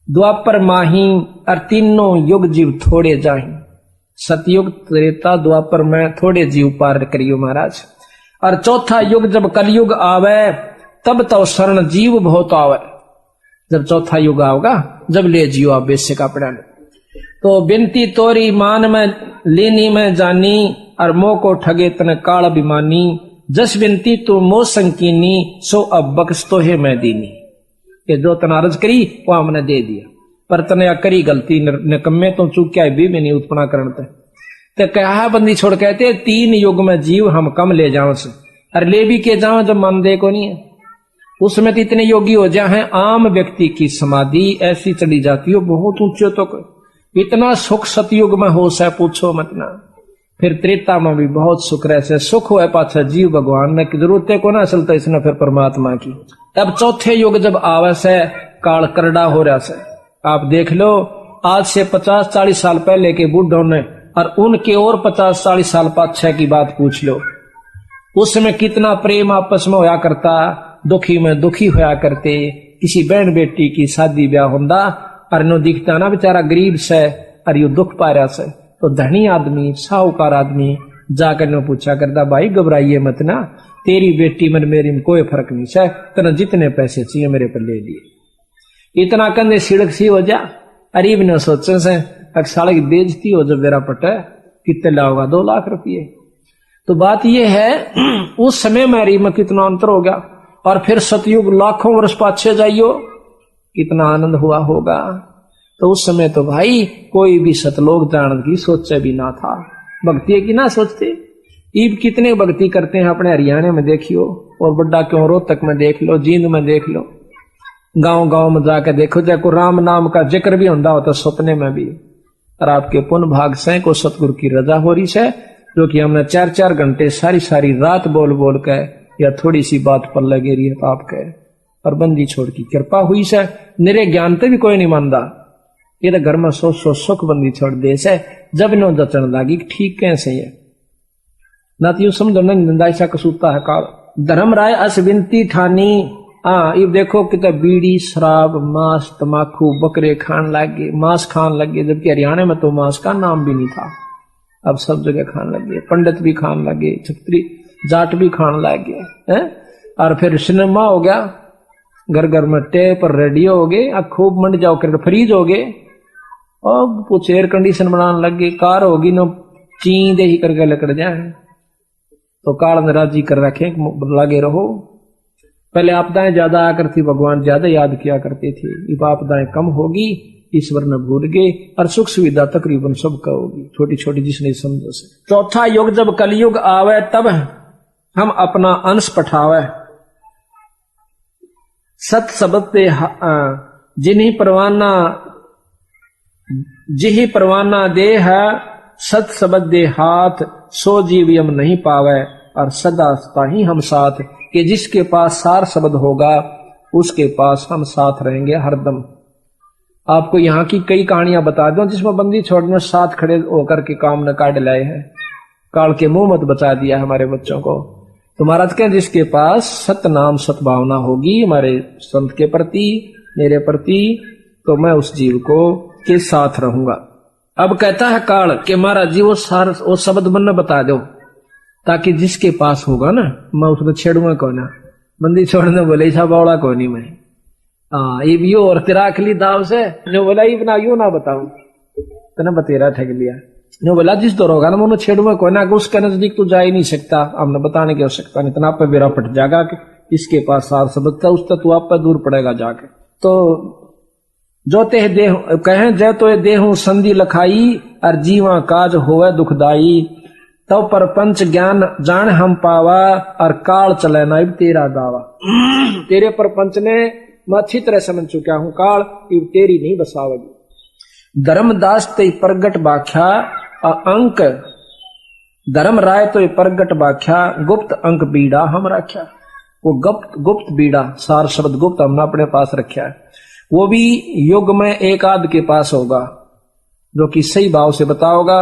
द्वापर माही और तीनों युग जीव थोड़े जाही। सतयुग त्रेता द्वापर में थोड़े जीव पार करियो महाराज। और चौथा युग जब कलयुग आवे तब तो शरण जीव बहुत आवे। जब चौथा युग आओगा जब ले जियो आप बेसे का पड़ा। तो बिनती तोरी मान में लेनी में जानी और मोह को ठगे तन काल अभिमानी। जस बिनती तू मोह संकीनी सो अब बख्श तो है मैं दीनी। ये जो तना अर्ज करी वो हमने दे दिया पर तने करी गलती निकम्मे तो चूक्या भी नहीं उत्पना करण ते कहा बंदी छोड़ कहते 3 युग में जीव हम कम ले जाओ से और ले भी के जाओ जब मन दे को नहीं है। उसमें तो इतने योगी हो जाए हैं आम व्यक्ति की समाधि ऐसी चली जाती हो बहुत ऊंचे तो इतना सुख सतयुग में हो सा पूछो मत ना। फिर त्रेता में भी बहुत सुख रहे से सुख हुआ पाछा जीव भगवान ने की जरूरत है को ना चलता इसने फिर परमात्मा की। अब चौथे युग जब आवस है काल करड़ा हो रहा से आप देख लो आज से 50-40 साल पहले के बुढ़ों ने और उनके और 50-40 साल पाछे की बात पूछ लो। उसमें कितना प्रेम आपस में होया करता दुखी में दुखी होया करते। किसी बहन बेटी की शादी ब्याह होंदा और नो दिखता ना बेचारा गरीब से और यू दुख पा रहा से तो धनी आदमी साहूकार आदमी जाकर ने पूछा करता भाई घबराइए मत ना तेरी बेटी में मेरी में कोई फर्क नहीं है तेना जितने पैसे चाहिए मेरे पर ले लिए। इतना कंधे सिड़क सी हो जा अरीब ने सोचे से साल की बेजती हो जब मेरा पट कितने लाओगा 2 लाख रुपये। तो बात यह है उस समय में अरीब में कितना अंतर हो गया और फिर सतयुग लाखों वर्ष पाछे जाइयो कितना आनंद हुआ होगा। तो उस समय तो भाई कोई भी सतलोक जान की सोचे भी ना था भक्ति की ना सोचते। ईब कितने भक्ति करते हैं अपने हरियाणा में देखियो और बड्डा क्यों रोहतक में देख लो जींद में देख लो गांव गांव में जाकर देखो चाहे को राम नाम का जिक्र भी होता होता सपने में भी। और आपके पुण्य भाग से को सतगुरु की रजा हो रही है जो कि हमने 4-4 घंटे सारी रात बोल बोल के या थोड़ी सी बात पर लगे रही है तो आपके और बंदी छोड़ की कृपा हुई से निरे ज्ञान पे भी कोई नहीं मानता। ये तो घर में सोच सुख बंदी छोड़ दे से जब नो जचन लागी ठीक कैसे है ना तो यू समझो नंदा ऐसा कसूता है काल। धर्म राय अस विनती ठानी ये देखो कितना बीड़ी शराब मांस तमाकू बकरे खान लगे मांस खान लगे जबकि हरियाणा में तो मांस का नाम भी नहीं था। अब सब जगह खान लगे पंडित भी खान लगे छत्री जाट भी खान लगे हैं। और फिर सिनेमा हो गया घर घर में टेप और रेडियो हो गए खूब मंड जाओ कर फ्रीज हो गए और कुछ एयर कंडीशन बनाने लगे कार होगी न चींदे ही करके लकड़ जाए। तो काल ने राजी कर रखे लगे रहो। पहले आपदाएं ज्यादा आकर थी भगवान ज्यादा याद किया करते थे अब आपदाएं कम होगी ईश्वर ने भूल गए और सुख सुविधा तकरीबन सबका होगी छोटी छोटी जिसने समझो से। चौथा युग जब कलयुग आवे तब हम अपना अंश पठावे सत शब्द जिही परवाना दे है सत शब्द दे हाथ सो जीव यम नहीं पावे और सदा ही हम साथ कि जिसके पास सार शब्द होगा उसके पास हम साथ रहेंगे हरदम। आपको यहाँ की कई कहानियां बता दूं जिसमें बंदी छोड़ने साथ खड़े होकर के काम न काट लाए हैं काल के मुंह मत बचा दिया हमारे बच्चों को। तो महाराज के जिसके पास सत नाम सत भावना होगी हमारे संत के प्रति मेरे प्रति तो मैं उस जीव को के साथ रहूंगा। अब कहता है काल कि महाराज जी वो शब्द मन बता दो ताकि जिसके पास होगा ना मैं उसको छेड़ूंगा कौन ना बंदी छोड़ने बोले ऐसा बावड़ा कौन नहीं मैं ये भी और तेरा अखली दाव से जो बोला ये बना यू ना बताऊं तो बतेरा ठग लिया जो बोला जिस दौर होगा ना मैं छेड़ूंगा कौन ना उसके नजदीक तो जा ही नहीं सकता हमने बताने की आवश्यकता नहीं इतना पे बेरा पट जाएगा कि इसके पास सार शब्द का उस तक आप पर दूर पड़ेगा जाके। तो जो ते देह कहें जय तो देहू संधि लखाई और जीवा काज होवे दुखदाई तो परपंच ज्ञान जान हम पावा और काल चले ना तेरा दावा। तेरे परपंच ने मैं अच्छी तरह समझ चुका हूं काल इब तेरी नहीं बसावेगी। धर्मदास ते प्रगट बाख्या अंक धर्म राय तो प्रगट बाख्या गुप्त अंक बीड़ा हम रख्या। वो गुप्त बीड़ा सार शब्द गुप्त हमने अपने पास रखा है वो भी युग में एक आध के पास होगा जो कि सही भाव से बताओगा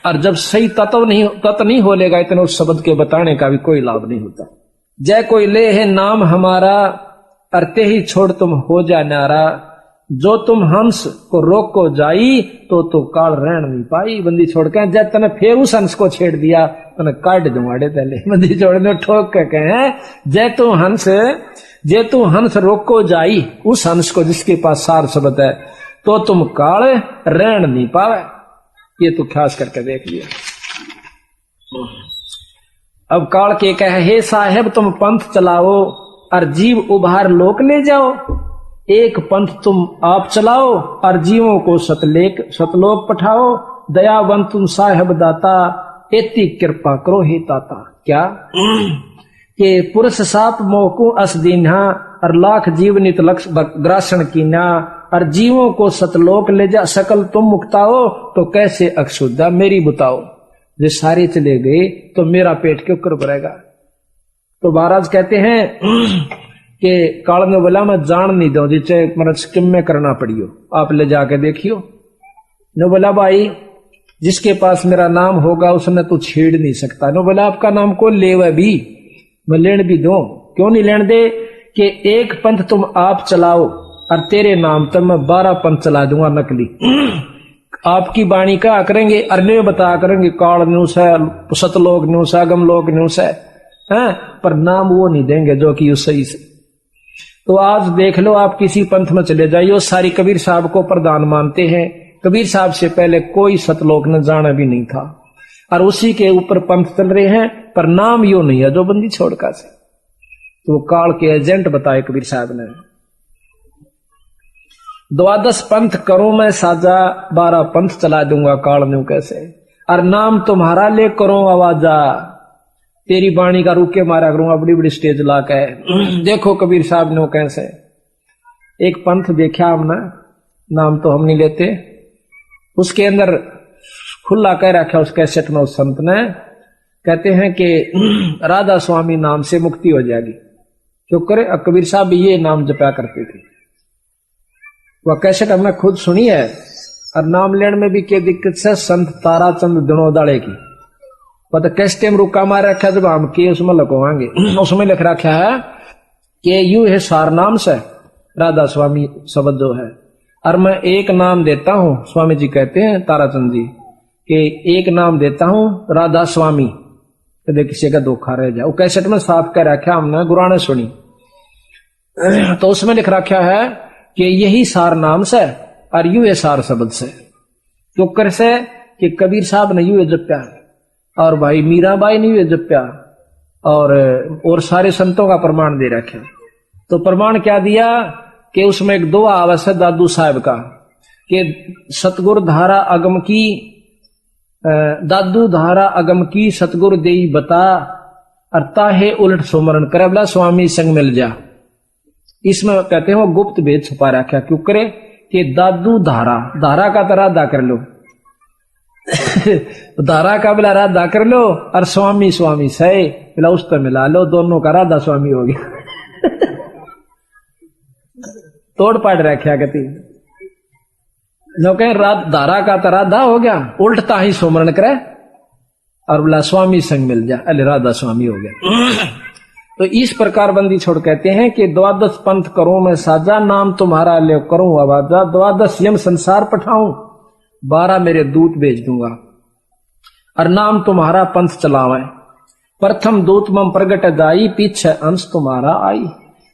और जब सही तत्व नहीं होलेगा इतने उस शब्द के बताने का भी कोई लाभ नहीं होता। जय कोई ले है नाम हमारा अरते ही छोड़ तुम हो जा न्यारा, जो तुम हंस को रोको जाई तो काल रहन नहीं पाई। बंदी छोड़ के जब तने फिर उस हंस को छेड़ दिया तने काट दूंगाड़े पहले। बंदी छोड़ने ठोक के कहे जे तू हंस रोको जाई, उस हंस को जिसके पास सार शब्द है, तो तुम काल रहन नहीं पावे। ये तो ख्यास करके देख लिया। अब काल के कहे, हे साहेब तुम पंथ चलाओ और जीव उभार लोक ले जाओ। एक पंथ तुम आप चलाओ और जीवों को सतलोक पठाओ। दयावंत तुम साहेब दाता, एती कृपा करो हे ताता। क्या के पुरुष साप मोकु अस दीन्हा, और लाख जीव नित लक्ष्य ग्रासन कीना, और जीवों को सतलोक ले जा। सकल तुम मुक्ताओ, तो कैसे अक्षुद्धा मेरी बुताओ। जो सारे चले गए तो मेरा पेट क्यों कर भरेगा। तो महाराज कहते हैं कि काल ने बोला मैं जान नहीं दू जिसे मतलब स्किम में करना पड़ियो, आप ले जाके देखियो। ने बोला भाई जिसके पास मेरा नाम होगा उसने तो छेड़ नहीं सकता। ने बोला आपका नाम को लेवे भी, मैं लेन भी दो। क्यों नहीं लेन दे कि एक पंथ तुम आप चलाओ और तेरे नाम तो मैं 12 पंथ चला दूंगा नकली। आपकी वाणी का करेंगे, अर्ने बता करेंगे काल न्यूस है, सतलोक न्यूस है, अगमलोक न्यूस है, पर नाम वो नहीं देंगे जो कि उस सही से। तो आज देख लो आप किसी पंथ में चले जाइए, सारी कबीर साहब को प्रधान मानते हैं। कबीर साहब से पहले कोई सतलोक ने जाना भी नहीं था, और उसी के ऊपर पंथ चल रहे हैं, पर नाम यो नहीं है जो बंदी छोड़का से। तो काल के एजेंट बताए कबीर साहब ने, 12 पंथ करूं मैं साजा, 12 पंथ चला दूंगा काल न्यू कैसे। और नाम तुम्हारा ले करो आवाजा, तेरी बाणी का रुके मारा करूंगा बड़ी बड़ी स्टेज ला के। देखो कबीर साहब ने कैसे एक पंथ देखा हमने, नाम तो हम नहीं लेते, उसके अंदर खुला कह रखा उस कैसेट में उस संत ने, कहते हैं कि राधा स्वामी नाम से मुक्ति हो जाएगी। क्यों करे, कबीर साहब भी ये नाम जपा करते थे। वह कैसेट हमने खुद सुनी है। और नाम लेने में भी क्या दिक्कत है, संत ताराचंद दिनोदाले की पता कैसे टाइम रुका मार रखा है, जब हम के उसमें लगवाएंगे उसमें लिख रखा है कि यू है सार नाम से राधा स्वामी शब्द जो है। और मैं एक नाम देता हूं, स्वामी जी कहते हैं ताराचंद जी कि एक नाम देता हूं राधा स्वामी, कदे किसी का धोखा रह जाए। वो कैसेट में साफ कर रखा हमने, गुराने सुनी। तो उसमें लिख रखा है कि यही सार नाम से और यू है सार शब्द से। तो कैसे कि कबीर साहब ने यू है जप्या, और भाई मीराबाई ने यू जप्या, और सारे संतों का प्रमाण दे रखे। तो प्रमाण क्या दिया कि उसमें एक दुआ आवश्यक है दादू साहब का कि सतगुर धारा अगम की, दादू धारा अगम की सतगुर देई बता, अरता है उलट सुमरण करे बोला स्वामी संग मिल जा। इसमें कहते हैं वो गुप्त भेद छुपा रखा। क्यों करे कि दादू धारा, धारा का तरह दा कर लो धारा का बोला राधा कर लो, और स्वामी स्वामी सही बोला उस पर मिला लो, दोनों का राधा स्वामी हो गया। तोड़ पाड़ रखा कहती नो कहें धारा का तो राधा हो गया, उल्टता ही सुमरण करे और बोला स्वामी संग मिल जा, अरे राधा स्वामी हो गया। तो इस प्रकार बंदी छोड़ कहते हैं कि 12 पंथ करूं मैं साजा, नाम तुम्हारा ले करूं आवाजा, 12 यम संसार पठाऊं, 12 मेरे दूत भेज दूंगा, और नाम तुम्हारा पंथ चलावे। प्रथम दूत मम प्रगट जाई, पीछे अंश तुम्हारा आई।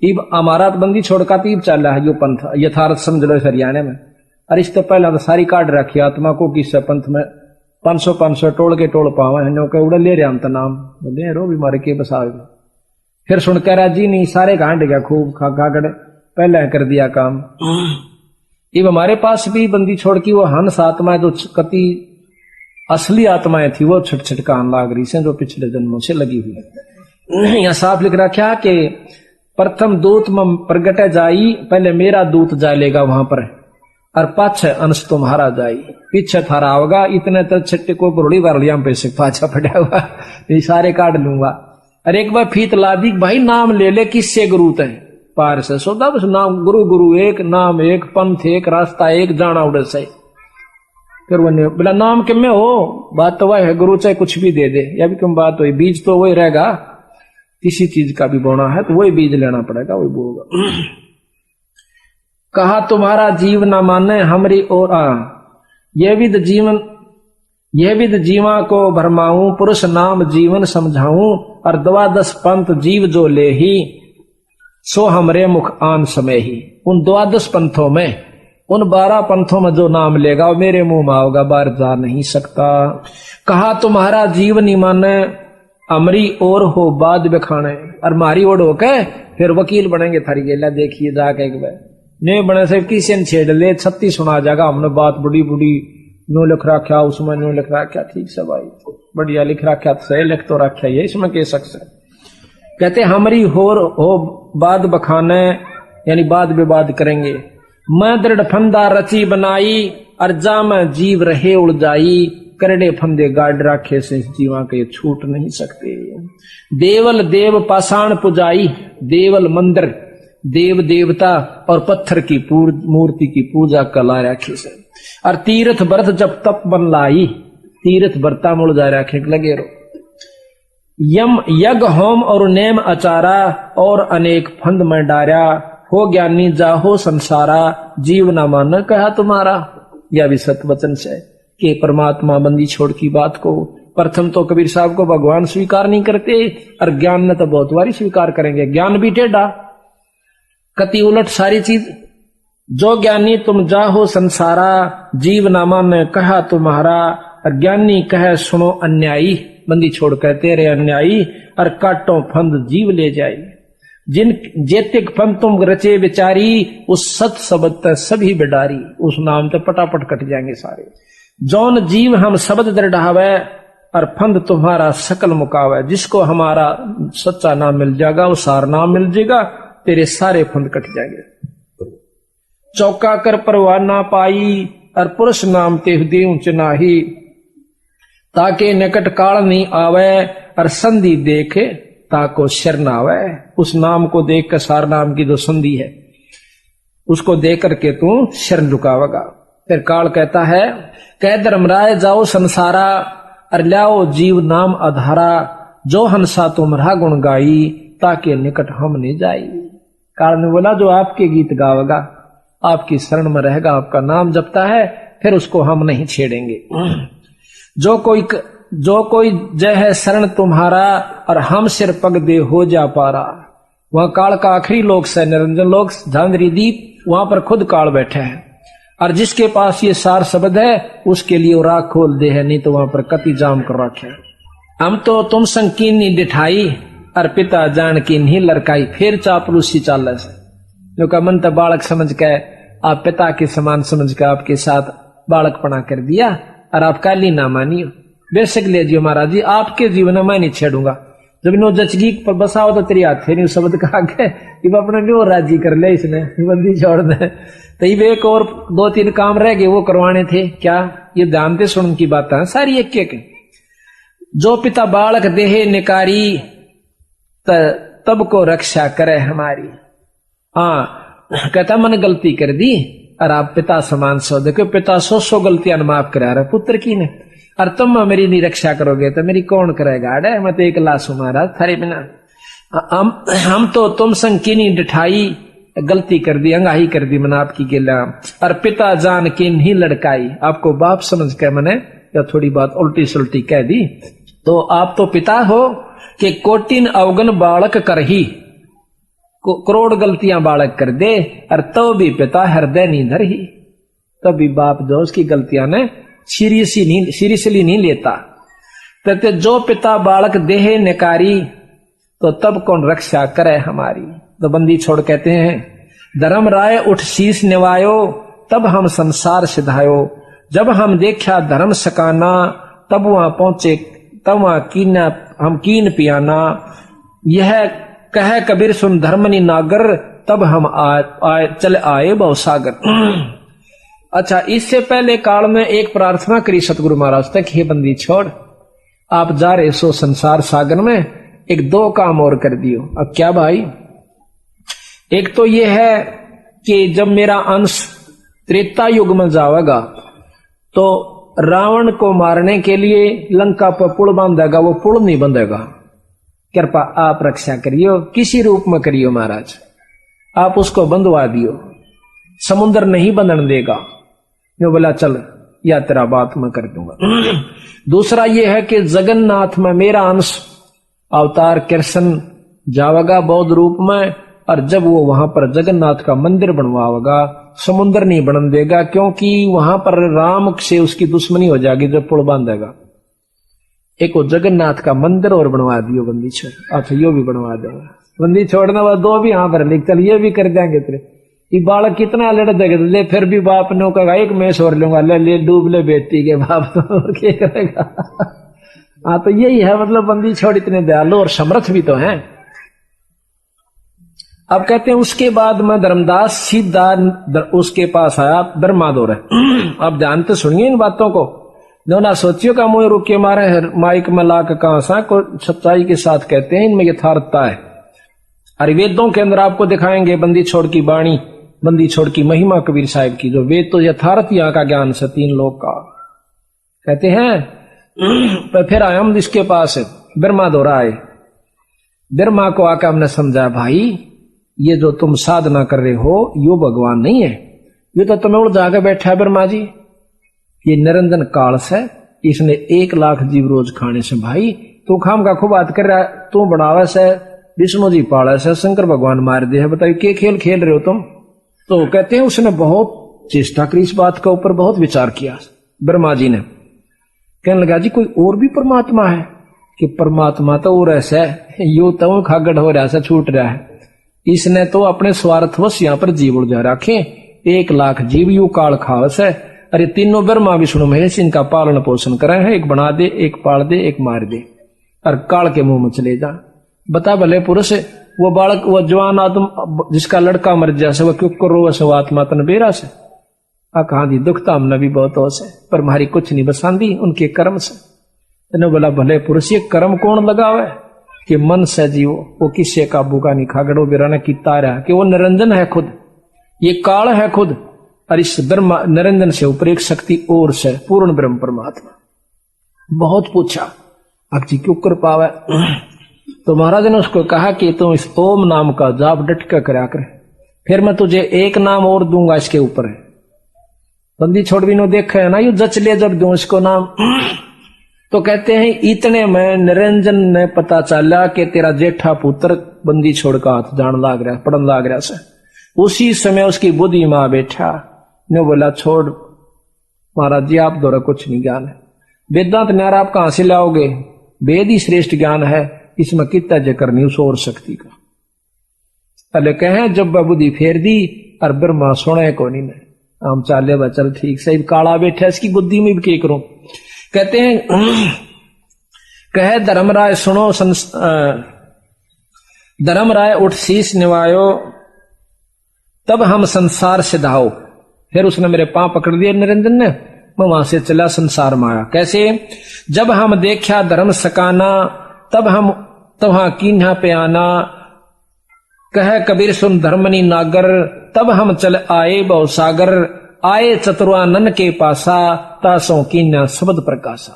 इब हमारा बंदी छोड़का तीब चल रहा है जो पंथ यथार्थ समझ लो हरियाणा में। और इस तो पहला तो सारी काट रखी आत्मा को किस पंथ में 500 टोल के टोल पावे उड़ा ले रहे हम तो नाम बोले रो भी मारे के बसा। फिर सुन कह रहा जी नहीं सारे घाट गया खूब खा कर पहले कर दिया काम। इब हमारे पास भी बंदी छोड़ की वो हंस आत्मा जो कति असली आत्माएं थी वो छट छटकान लाग रही से जो पिछले जन्मों से लगी हुई। यहाँ साफ लिख रखा कि प्रथम दूत में प्रगट जाई, पहले मेरा दूत जाएगा वहां पर, और पाछे अंश तुम्हारा जाई, पीछे थारा होगा। इतने तो छट्टे को बुरड़ी वालिया पैसे पाछा पड़ा हुआ ये सारे काट लूंगा। और एक बार फीत ला दी भाई नाम ले ले किससे गुरु तय पार से सोदा बस नाम गुरु गुरु एक, नाम एक, पंथ एक, रास्ता एक, जाना उड़े से। फिर वो बोला नाम किम में हो, बात तो वह है गुरु चाहे कुछ भी दे दे, या भी कम बात हुई बीज तो वही रहेगा। किसी चीज का भी बोना है तो वही बीज लेना पड़ेगा, वही बोगा। कहा तुम्हारा जीव न माने हमरी और ये विद जीवा को भरमाऊं, पुरुष नाम जीवन समझाऊं, और 12 पंथ जीव जो ले ही, सो हमरे मुख आन समय ही। उन 12 पंथों में, उन 12 पंथों में जो नाम लेगा वो मेरे मुंह में आओगा, बाहर जा नहीं सकता। कहा तुम्हारा जीव नहीं माने अमरी और हो बाद बखाने, और मारी ओढ़ होके फिर वकील बनेंगे थारी गेला, देखिए जाके एक बार ने बने से किसी ने छेड़ ले 36 सुना जाएगा, हमने बात बड़ी बड़ी नो लिख रखा, उसमें नो लिख रखा, ठीक से भाई बढ़िया लिख रखा, सही लिख तो रखा, ये इसमें कह सकते। कहते हमरी हो बाद बखाने, यानी बाद विवाद करेंगे। मैं दृढ़ फंदा रची बनाई, अर्जा में जीव रहे उलझाई, करड़े फंदे गाड़ राखे से जीवा के छूट नहीं सकते। देवल देव पाषाण पुजाई, देवल मंदिर देव देवता और पत्थर की मूर्ति की पूजा कला राखे से। और तीर्थ व्रत जब तप बन लाई, तीर्थ व्रता मुड़ जा राखे लगे रो। यम यज्ञ होम और नेम अचारा, और अनेक फंद में डारा, हो ज्ञानी जाहो संसारा, जीव न मान कहा तुम्हारा। यह भी सत्य वचन से कि परमात्मा बंदी छोड़ की बात को प्रथम तो कबीर साहब को भगवान स्वीकार नहीं करते, और ज्ञान ने तो बहुत बारी स्वीकार करेंगे। ज्ञान भी टेढ़ा, कति उलट सारी चीज। जो ज्ञानी तुम जाहो संसारा, जीव नामा ने कहा तुम्हारा, और ज्ञानी कहे सुनो अन्यायी, बंदी छोड़ कहते रे अन्यायी, और काटो फंद जीव ले जाई। जिन जेतिक फंद तुम रचे विचारी, उस सत शब्द सभी बिडारी, उस नाम तो पटापट कट जाएंगे सारे। जौन जीव हम शब्द दृढ़ावे, और फंद तुम्हारा सकल मुकावे। जिसको हमारा सच्चा नाम मिल जाएगा, वो सार नाम मिल जाएगा, तेरे सारे फंद कट जाएंगे। चौका कर परवाह ना पाई, और पुरुष नाम ते देव चनाही, ताके निकट काल नहीं आवे, और संधि देखे ताको शर न आवे। उस नाम को देख कर सार नाम की जो संधि है उसको देख करके तू शरण झुकावेगा। फिर काल कहता है, कह धर्मराय जाओ संसारा, और लाओ जीव नाम आधारा, जो हंसा तुम्हारा गुण गाई, ताके निकट हम नहीं जाई। काल ने बोला जो आपके गीत गावेगा, आपकी शरण में रहेगा, आपका नाम जपता है, फिर उसको हम नहीं छेड़ेंगे। जो कोई जय है शरण तुम्हारा, और हम सिर पग दे हो जा पारा। वहां काल का आखिरी लोक से निरंजन लोक झांझरी दीप, वहां पर खुद काल बैठे हैं, और जिसके पास ये सार शब्द है उसके लिए राख खोल दे है, नहीं तो वहां पर कति जाम कर रखे। हम तो तुम संकीर्णी डिठाई, और पिता जान की नहीं लड़काई। फिर चापलूसी चाल से जो का मन तो बालक समझ के, आप पिता के समान समझ के आपके साथ बालकपना कर दिया, और आप काली ना मानियो। बेशक ले जियो महाराज जी, आपके जीवन में मैं नहीं छेड़ूंगा। जब नो जचगी पर बसाओ तो तेरी हाथ नहीं शब्द कहा गए कि अपने भी और राजी कर ले, इसने बंदी छोड़ दे। तो एक और 2-3 काम रह गए वो करवाने थे। क्या ये ध्यान से सुन की बात है सारी एक एक। जो पिता बालक देहे निकारी, तब को रक्षा करे हमारी। हाँ कहता मैंने गलती कर दी, और आप पिता समान सो। देखो पिता 100 गलतियां माफ करा रहा पुत्र की ने, और तुम मेरी नहीं रक्षा करोगे तो मेरी कौन करेगा। अरे मैं तो एक लाश हूं महाराज थारे बिना। हम तो तुम संकीनी डिठाई, गलती कर दी, अंगाही कर दी मैंने आपकी गिला, और पिता जान की नहीं लड़काई। आपको बाप समझ के मैंने या थोड़ी बात उल्टी सुल्टी कह दी, तो आप तो पिता हो कि कोटिन अवगन बालक कर ही, करोड़ गलतियां बालक कर दे, और तो भी पिता हृदय नहीं धर ही। तभी बाप जो उसकी गलतियां ने सीरियसली नहीं लेता। तो जो पिता बालक देहे निकारी, तो तब कौन रक्षा करे हमारी। तो बंदी छोड़ कहते हैं, धर्म राय उठ शीश निवायो, तब हम संसार सिधायो। जब हम देखा धर्म सकाना, तब वहां पहुंचे, तब वहां कीना हम कीन पियाना। यह कह कबीर सुन धर्मनी नागर, तब हम चले आए भवसागर। अच्छा, इससे पहले काल में एक प्रार्थना करी सतगुरु महाराज तक, हे बंदी छोड़, आप जा रहे सो संसार सागर में, एक 2 काम और कर दियो। अब क्या भाई? एक तो ये है कि जब मेरा अंश त्रेता युग में जाएगा, तो रावण को मारने के लिए लंका पर पुल बांधेगा, वो पुल नहीं बंधेगा। कृपा आप रक्षा करियो, किसी रूप में करियो महाराज, आप उसको बंधवा दियो, समुद्र नहीं बंधन देगा। यो बोला चल या तेरा बात मैं कर दूंगा। दूसरा ये है कि जगन्नाथ में मेरा अंश अवतार कृष्ण जावेगा बौद्ध रूप में, और जब वो वहां पर जगन्नाथ का मंदिर बनवाएगा समुद्र नहीं बनन देगा, क्योंकि वहां पर राम से उसकी दुश्मनी हो जाएगी जब पुल बांधेगा। एक वो जगन्नाथ का मंदिर और बनवा दियो बंदी छोड़। अच्छा यो भी बनवा देगा बंदी छोड़ने वाला, दो भी यहाँ पर लिख चल ये भी कर देंगे तेरे। ये बालक कितना लड़ देगा ले, फिर भी बाप ने कहा एक मैच और लूंगा, ले डूब ले बेटी के बाप तो क्या करेगा। हाँ तो यही है, मतलब बंदी छोड़ इतने दयालु और समर्थ भी तो हैं। अब कहते हैं उसके बाद में धर्मदास सीधा उसके पास आया धर्मादौर है। अब ध्यान तो सुनिए इन बातों को, जो ना सोचियो का मुंह रुके मारे माइक में ला कहा सा को सच्चाई के साथ कहते हैं, इनमें यथार्थता है। अरे वेदों के अंदर आपको दिखाएंगे बंदी छोड़ की वाणी, बंदी छोड़ की महिमा कबीर साहिब की, जो वेद तो यथार्थ यहाँ का ज्ञान से तीन लोग का कहते हैं। तो फिर आए हम इसके पास ब्रह्मा दौरा आए, ब्रह्मा को आकर हमने समझा भाई ये जो तुम साधना कर रहे हो यो भगवान नहीं है, ये तो तुम्हें उलझा के बैठा है ब्रह्मा जी, ये निरंजन काल से, इसने 1 लाख जीव रोज खाने से भाई तू खाम का खूब बात कर रहा है, तू बढ़ावे से विष्णु जी पाड़ा से शंकर भगवान मार दे है, बताइए क्या खेल खेल रहे हो तुम। तो कहते हैं उसने बहुत चेष्टा करी, इस बात के ऊपर बहुत विचार किया ब्रह्मा जी ने। कहने लगा जी कोई और भी परमात्मा है? कि परमात्मा तो और ऐसा है, यू तो खागड़ हो रहा है, छूट रहा है, इसने तो अपने स्वार्थवश यहाँ पर जीव उड़ जा रखे, 1 लाख जीव यू काल खावस है, अरे तीनों ब्रह्मा विष्णु महेश इनका पालन पोषण करे है, एक बना दे, एक पाल दे, एक मार दे, और काल के मुंह में चले जा। बता भले पुरुष वो बालक वो जवान आदम जिसका लड़का मर जाए वो क्यों करो वैसे वो आत्मा तन बेरा से कहा दी दुखता हमने भी बहुत हो से, पर हमारी कुछ नहीं बसांदी उनके कर्म से। तेने बोला भले पुरुष ये कर्म कौन लगावे कि मन से जीवो, वो किससे काबू का नहीं खागड़ो बिराना किता रहा कि वो निरंजन है खुद, ये काल है खुद, और इस ब्रह्मा निरंजन से ऊपर एक शक्ति और से पूर्ण ब्रह्म परमात्मा। बहुत पूछा अब जी क्यों कर पावे, तो महाराज ने उसको कहा कि तुम इस ओम नाम का जाप डट कर करा कर, फिर मैं तुझे एक नाम और दूंगा इसके ऊपर। बंदी छोड़ भी नो देखा है ना यू जच ले जब दूं इसको नाम। तो कहते हैं इतने में निरंजन ने पता चला कि तेरा जेठा पुत्र बंदी छोड़ का हाथ जान लाग रहा पड़न लाग रहा से। उसी समय उसकी बुद्धि मां बैठा ने बोला छोड़ महाराज जी आप द्वारा कुछ नहीं ज्ञान है, वेदांत न्यारा आप कहां से लाओगे, वेद ही श्रेष्ठ ज्ञान है, इसमें कितना जय करनी उस और शक्ति का। पहले कहे जब बुद्धि फेर दी और ब्रह्मा सुने को नहीं ने हम चाले चल ठीक सही काला बैठा इसकी बुद्धि में भी क्या करूं। कहते हैं कहे धर्मराय सुनो धर्मराय उठ शीश निवायो तब हम संसार से धाओ। फिर उसने मेरे पांव पकड़ दिए निरंजन ने, मैं वहां से चला संसार में आया। कैसे? जब हम देखा धर्म सकाना तब हम तवहां कीन्हा पे आना, कह कबीर सुन धर्मनी नागर तब हम चल आए बहुसागर, आए चतुरानन के पासा तासों कीन्हा शब्द प्रकाशा।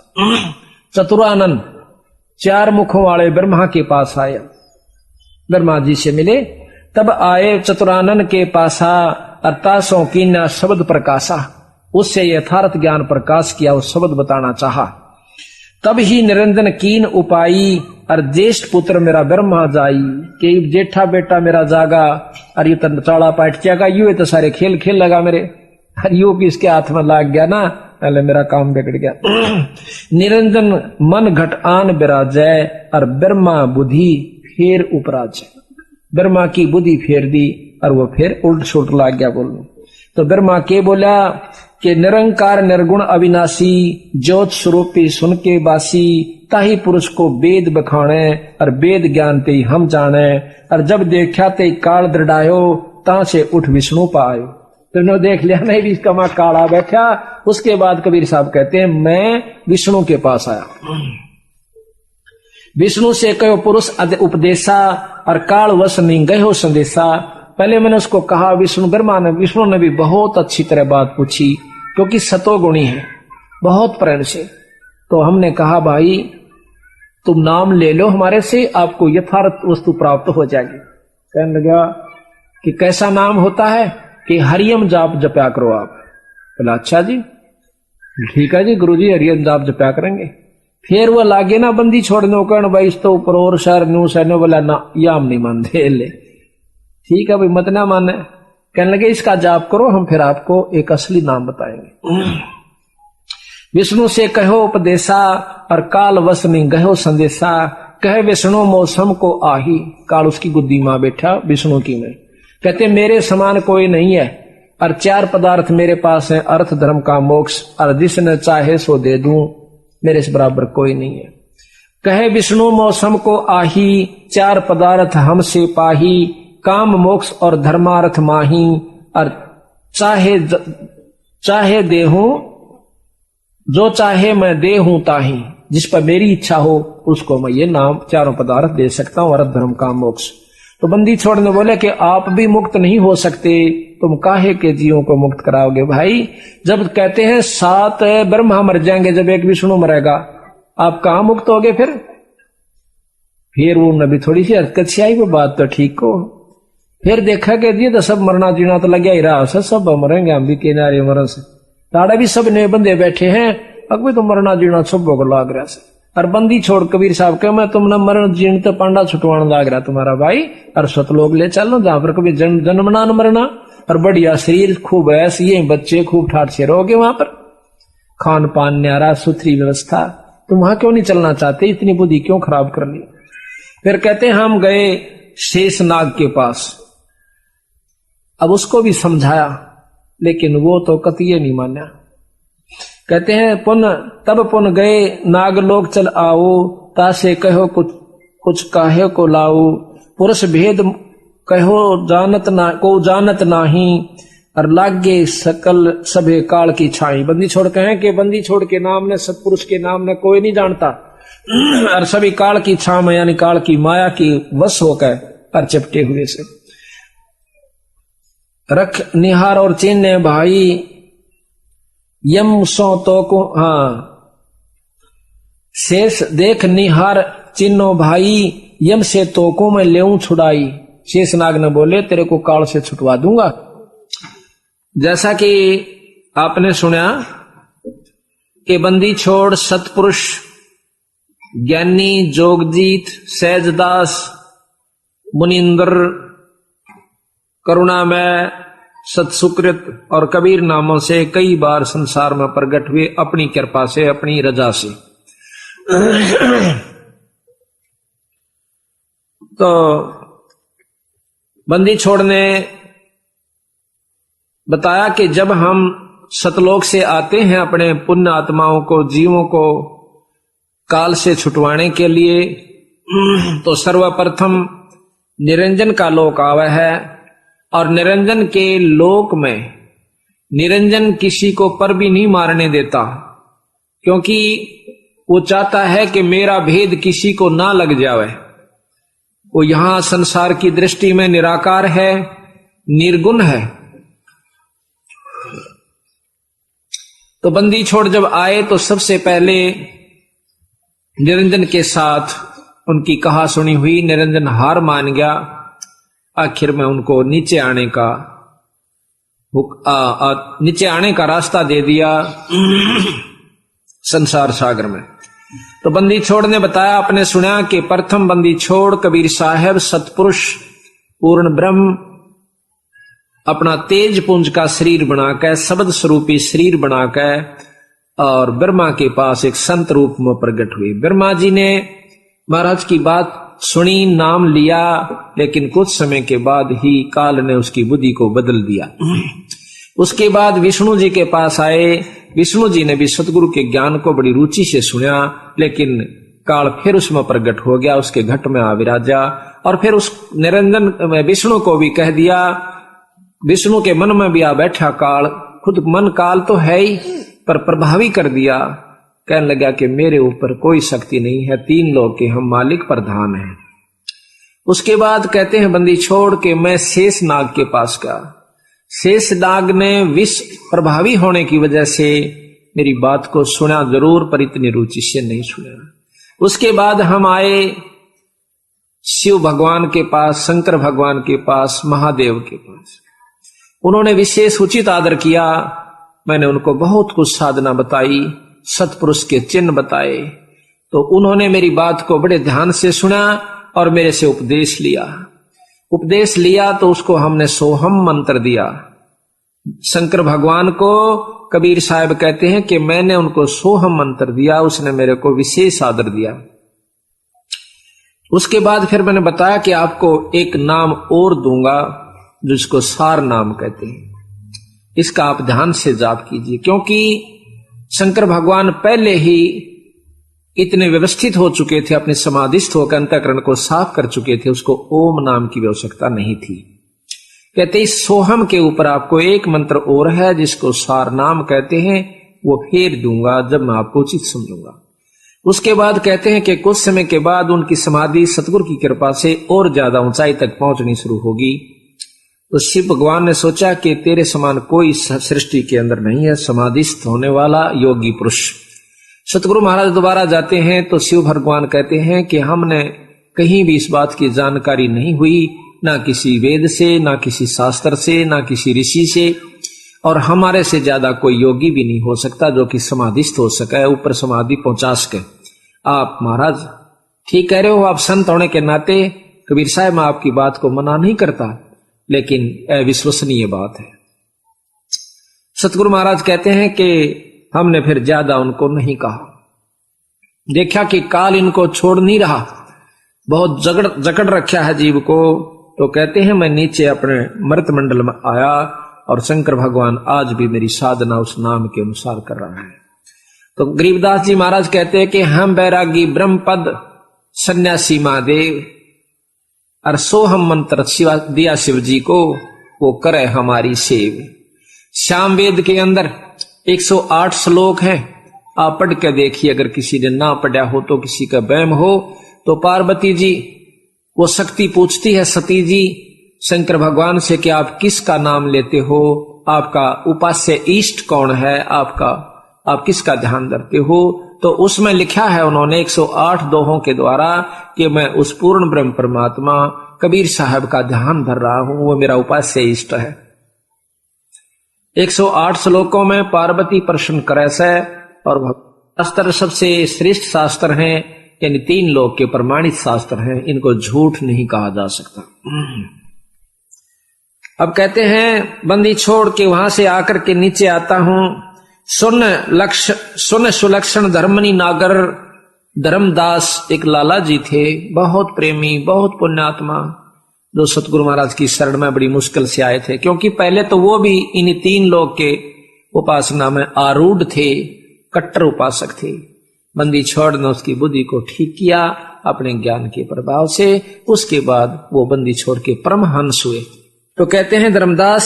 चतुरानन 4 मुखों वाले ब्रह्मा के पास आए, ब्रह्मा जी से मिले, तब आए चतुरानन के पासा अर्थासों कीन्हा शब्द प्रकाशा, उससे यथार्थ ज्ञान प्रकाश किया, उस शब्द बताना चाहा। तब ही निरंजन कीन उपाई और ज्येष्ठ पुत्र मेरा ब्रह्मा जाई, कि जेठा बेटा मेरा जागा और ये तो चाड़ा पाट जागा, यू तो सारे खेल खेल लगा मेरे, और यू भी इसके हाथ में लाग गया ना, पहले मेरा काम बिगड़ गया। निरंजन मन घट आन बिराजय और ब्रह्मा बुद्धि फेर उपराज, ब्रह्मा की बुद्धि फेर दी और वो फिर उल्ट सुल्ट लाग गया बोलने। तो ब्रह्मा के बोला कि निरंकार निर्गुण अविनाशी ज्योत स्वरूपी सुन के बासी, ताही पुरुष को वेद बखाने और वेद ज्ञान ते हम जाने, और जब देखा ते काल दृढ़ायो ता से उठ विष्णु पायो। तो देख लिया नहीं भी इसका मां काला बैठा। उसके बाद कबीर साहब कहते हैं मैं विष्णु के पास आया, विष्णु से कहो पुरुष उपदेशा और काल वश नहीं गए हो संदेशा। पहले मैंने उसको कहा विष्णु विष्णु ने भी बहुत अच्छी तरह बात पूछी, क्योंकि सतोगुणी है बहुत प्रेम से। तो हमने कहा भाई तुम नाम ले लो हमारे से, आपको यथार्थ वस्तु प्राप्त हो जाएगी। कहने लगा कि कैसा नाम होता है? कि हरियम जाप जपया करो आप। बोला अच्छा जी, ठीक है जी गुरुजी, हरियम जाप जपया करेंगे। फिर वो लागे ना बंदी छोड़ने को, भाई इस तो ऊपर और शहर न्यू शहर, बोला ना याम नहीं मानते ले, ठीक है भाई मत ना माने। कहने लगे इसका जाप करो, हम फिर आपको एक असली नाम बताएंगे। विष्णु से कहो उपदेशा, और काल वश नहीं गहो संदेशा। कहे विष्णु मौसम को आही, काल उसकी गुद्दी मां बैठा विष्णु की में। कहते मेरे समान कोई नहीं है, और 4 पदार्थ मेरे पास है, अर्थ धर्म का मोक्ष, और जिसने चाहे सो दे दूं, मेरे से बराबर कोई नहीं है। कहे विष्णु मौसम को आही, 4 पदार्थ हमसे पाही, काम मोक्ष और धर्मार्थ माही, और चाहे देहूं जो चाहे मैं दे हूं ताही, जिस पर मेरी इच्छा हो उसको मैं ये नाम 4 पदार्थ दे सकता हूं, अर्थ धर्म काम मोक्ष। तो बंदी छोड़ने बोले कि आप भी मुक्त नहीं हो सकते, तुम काहे के जीवों को मुक्त कराओगे? भाई जब कहते हैं 7 ब्रह्मा मर जाएंगे, जब एक विष्णु मरेगा, आप कहां मुक्त होगे फिर वो नबी थोड़ी सी हरकत से आई, वो बात तो ठीक हो। फिर देखा कि जी तो सब मरना जीना तो लगे ही रहा, सब मरेंगे, हम भी किनारे मरण से, ताड़ा भी सब नए बंदे बैठे हैं, अभी तो मरना जीना सब को लाग रहा से। और बंदी छोड़ कबीर साहब के मैं तुमने मरण जीण तो पांडा छुटवाण लाग रहा तुम्हारा भाई, और सतलोक ले चलो जहां पर कभी जन्मना न मरना, और बढ़िया शरीर खूब ऐसे ये बच्चे खूब ठाठ से रहोगे, वहां पर खान पान न्यारा सुथरी व्यवस्था, तुम वहां क्यों नहीं चलना चाहते? इतनी बुद्धि क्यों खराब कर ली? फिर कहते हम गए शेषनाग के पास, अब उसको भी समझाया, लेकिन वो तो कतिये नहीं माना। कहते हैं पुन गए नागलोक चल आओ, तासे कहो कुछ काहे को लाओ, पुरुष भेद कहो जानत नाही, और लागे सकल सभे काल की छाई। बंदी छोड़ कहें कि बंदी छोड़ के नाम ने, सतपुरुष के नाम ने कोई नहीं जानता, और सभी काल की छा में यानी काल की माया की वश होकर पर चिपटे हुए से। रख निहार और चिन्ह भाई, यम सो तो को शेष देख निहार चिन्हो भाई, यम से तो को मैं लेऊं छुड़ाई। शेषनाग ने बोले तेरे को काल से छुटवा दूंगा। जैसा कि आपने सुना कि बंदी छोड़ सतपुरुष ज्ञानी जोगजीत सहजदास मुनिंदर करुणामय सत्सुकृत और कबीर नामों से कई बार संसार में प्रकट हुए, अपनी कृपा से अपनी रजा से। तो बंदी छोड़ ने बताया कि जब हम सतलोक से आते हैं अपने पुण्य आत्माओं को, जीवों को काल से छुटवाने के लिए, तो सर्वप्रथम निरंजन का लोक आवा है, और निरंजन के लोक में निरंजन किसी को पर भी नहीं मारने देता, क्योंकि वो चाहता है कि मेरा भेद किसी को ना लग जावे। वो यहां संसार की दृष्टि में निराकार है, निर्गुण है। तो बंदी छोड़ जब आए तो सबसे पहले निरंजन के साथ उनकी कहा सुनी हुई, निरंजन हार मान गया। आखिर में उनको नीचे आने का रास्ता दे दिया संसार सागर में। तो बंदी छोड़ ने बताया, आपने सुना कि प्रथम बंदी छोड़ कबीर साहब सतपुरुष पूर्ण ब्रह्म अपना तेज पुंज का शरीर बनाकर, शब्द स्वरूपी शरीर बनाकर, और ब्रह्मा के पास एक संत रूप में प्रकट हुई। ब्रह्मा जी ने महाराज की बात सुनी, नाम लिया, लेकिन कुछ समय के बाद ही काल ने उसकी बुद्धि को बदल दिया। उसके बाद विष्णु जी के पास आए। विष्णु जी ने भी सतगुरु के ज्ञान को बड़ी रुचि से सुना, लेकिन काल फिर उसमें प्रकट हो गया, उसके घट में आ विराजा, और फिर उस निरंजन विष्णु को भी कह दिया। विष्णु के मन में भी आ बैठा काल, खुद मन काल तो है ही, पर प्रभावी कर दिया। कहने लगा कि मेरे ऊपर कोई शक्ति नहीं है, 3 लोग के हम मालिक प्रधान हैं। उसके बाद कहते हैं बंदी छोड़ के मैं शेष नाग के पास गया। शेष नाग ने विष प्रभावी होने की वजह से मेरी बात को सुना जरूर, पर इतनी रुचि से नहीं सुना। उसके बाद हम आए शिव भगवान के पास, शंकर भगवान के पास, महादेव के पास। उन्होंने विशेष उचित आदर किया। मैंने उनको बहुत कुछ साधना बताई, सतपुरुष के चिन्ह बताए, तो उन्होंने मेरी बात को बड़े ध्यान से सुना और मेरे से उपदेश लिया। उपदेश लिया तो उसको हमने सोहम मंत्र दिया। शंकर भगवान को कबीर साहब कहते हैं कि मैंने उनको सोहम मंत्र दिया, उसने मेरे को विशेष आदर दिया। उसके बाद फिर मैंने बताया कि आपको एक नाम और दूंगा जिसको सार नाम कहते हैं, इसका आप ध्यान से जाप कीजिए, क्योंकि शंकर भगवान पहले ही इतने व्यवस्थित हो चुके थे, अपने समाधिस्थ होकर अंतःकरण को साफ कर चुके थे, उसको ओम नाम की आवश्यकता नहीं थी। कहते इस सोहम के ऊपर आपको एक मंत्र और है जिसको सार नाम कहते हैं, वो फेर दूंगा जब मैं आपको उचित समझूंगा। उसके बाद कहते हैं कि कुछ समय के बाद उनकी समाधि सतगुरु की कृपा से और ज्यादा ऊंचाई तक पहुंचनी शुरू होगी। तो शिव भगवान ने सोचा कि तेरे समान कोई सृष्टि के अंदर नहीं है समाधिस्थ होने वाला योगी पुरुष। सतगुरु महाराज दोबारा जाते हैं तो शिव भगवान कहते हैं कि हमने कहीं भी इस बात की जानकारी नहीं हुई, ना किसी वेद से, ना किसी शास्त्र से, ना किसी ऋषि से, और हमारे से ज्यादा कोई योगी भी नहीं हो सकता जो कि समाधिस्थ हो सके, ऊपर समाधि पहुंचा सके। आप महाराज ठीक कह रहे हो, आप संत होने के नाते कबीर साहब मैं आपकी बात को मना नहीं करता, लेकिन अविश्वसनीय बात है। सतगुरु महाराज कहते हैं कि हमने फिर ज्यादा उनको नहीं कहा, देखा कि काल इनको छोड़ नहीं रहा, बहुत जकड़ रखा है जीव को। तो कहते हैं मैं नीचे अपने मृत मंडल में आया और शंकर भगवान आज भी मेरी साधना उस नाम के अनुसार कर रहा है। तो गरीबदास जी महाराज कहते हैं कि हम बैरागी ब्रह्म पद सन्यासी महादेव और सोहम मंत्र दिया शिव जी को, वो करे हमारी सेव। श्याम वेद के अंदर 108 श्लोक हैं, आप पढ़ के देखिए। अगर किसी ने ना पढ़ा हो तो, किसी का वहम हो तो, पार्वती जी वो शक्ति पूछती है सती जी शंकर भगवान से कि आप किसका नाम लेते हो, आपका उपास्य इष्ट कौन है, आप किसका ध्यान रखते हो। तो उसमें लिखा है उन्होंने 108 दोहों के द्वारा कि मैं उस पूर्ण ब्रह्म परमात्मा कबीर साहब का ध्यान धर रहा हूं, वो मेरा उपास्य इष्ट है। 108 श्लोकों में पार्वती प्रश्न करे से, और शास्त्र सबसे श्रेष्ठ शास्त्र हैं, यानी 3 लोक के प्रमाणित शास्त्र हैं, इनको झूठ नहीं कहा जा सकता। अब कहते हैं बंदी छोड़ के वहां से आकर के नीचे आता हूं, सुन सुलक्षण धर्मनी नागर। धर्मदास एक लाला जी थे, बहुत प्रेमी, बहुत पुण्यात्मा, जो सतगुरु महाराज की शरण में बड़ी मुश्किल से आए थे, क्योंकि पहले तो वो भी इन 3 लोग के उपासना में आरूढ़ थे, कट्टर उपासक थे। बंदी छोड़ ने उसकी बुद्धि को ठीक किया अपने ज्ञान के प्रभाव से। उसके बाद वो बंदी छोड़ के परमहंस हुए। तो कहते हैं धर्मदास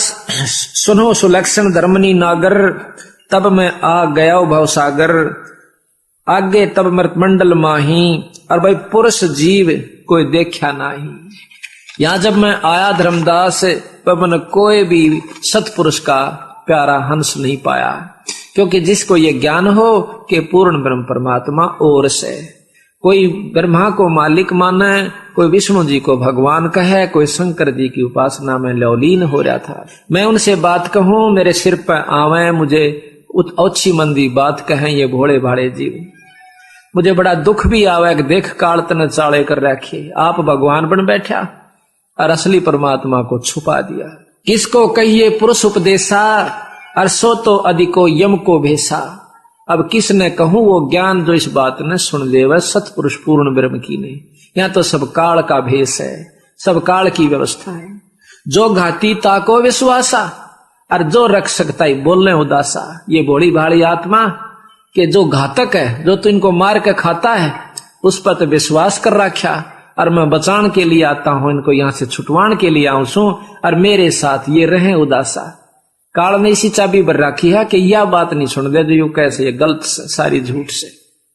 सुनो सुलक्षण धर्मनी नागर, तब मैं आ गया भवसागर, आगे तब मृतमंडल माही, और भाई पुरुष जीव कोई देखा नाही। यहां जब मैं आया धर्मदास, तब मैंने कोई भी सतपुरुष का प्यारा हंस नहीं पाया, क्योंकि जिसको ये ज्ञान हो कि पूर्ण ब्रह्म परमात्मा और से, कोई ब्रह्मा को मालिक माने, कोई विष्णु जी को भगवान कहे, कोई शंकर जी की उपासना में लौलीन हो रहा था। मैं उनसे बात कहूं, मेरे सिर पर आवे, मुझे अच्छी मंदी बात कहें ये भोले भाड़े जीव। मुझे बड़ा दुख भी आवे कि देख काल तने चाले कर रखे, आप भगवान बन बैठा और असली परमात्मा को छुपा दिया। किसको कहिए पुरुष उपदेशा, और सो तो अधिको यम को भेसा। अब किसने कहूं वो ज्ञान जो इस बात ने सुन ले, वह सतपुरुष पूर्ण ब्रह्म की ने। यहाँ तो सब काल का भेष है, सब काल की व्यवस्था है। जो घाती ताको विश्वासा, और जो रख सकता है बोलने उदासा। ये भोली भाड़ी आत्मा के जो घातक है, जो तो इनको मार के खाता है, उस पर तो विश्वास कर रखा, और मैं बचान के लिए आता हूं, इनको यहां से छुटवान के लिए आऊं सू, और मेरे साथ ये रहे उदासा। काल ने इसी चाबी बर रखी है कि यह बात नहीं सुन दे जो यू कैसे, ये गलत सारी झूठ से।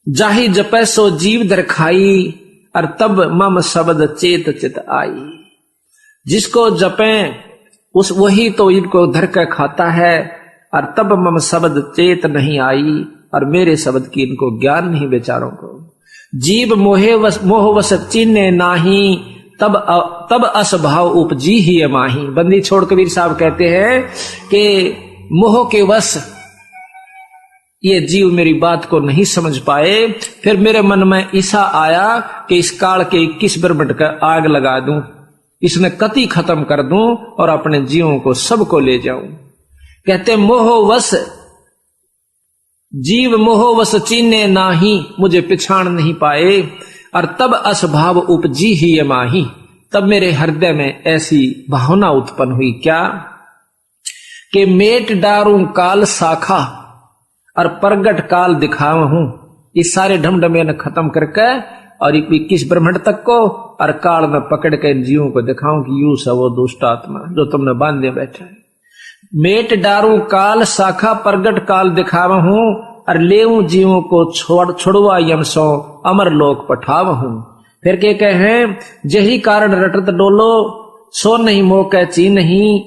जाहि जपै सो जीव धर खाई, और तब मम शब्द चेत चित आई। जिसको जपे उस वही तो इनको धर कर खाता है, और तब मम शब्द चेत नहीं आई, और मेरे शब्द की इनको ज्ञान नहीं बेचारों को। जीव मोह वस चिन्ह नाही, तब असभाव उपजी ही माही। बंदी छोड़ कबीर साहब कहते हैं कि मोह के वश ये जीव मेरी बात को नहीं समझ पाए, फिर मेरे मन में ऐसा आया कि इस काल के 21 ब्रह्मंड का आग लगा दूं, इसने कति खत्म कर दूं और अपने जीवों को सबको ले जाऊं। कहते मोहवश जीव मोहवश चीने नाही, मुझे पिछाड़ नहीं पाए, और तब असभाव उपजी ही ये माही। तब मेरे हृदय में ऐसी भावना उत्पन्न हुई क्या कि मेट डारूं काल शाखा और प्रगट काल दिखावा हूं। इस सारे ढमढमे ने खत्म करके और 21 ब्रह्मंड तक को और काल में पकड़ के जीवों को दिखाऊं कि यूं सा वो दुष्ट आत्मा जो तुमने बांधे बैठा है। मेट डारूं काल शाखा प्रगट काल दिखावा हूं, और लेऊं जीवों को छोड़वा यम सो अमर लोक पठाव हूं। फिर के कहे जही कारण रटत डोलो, सो नहीं मोह कै ची नहीं,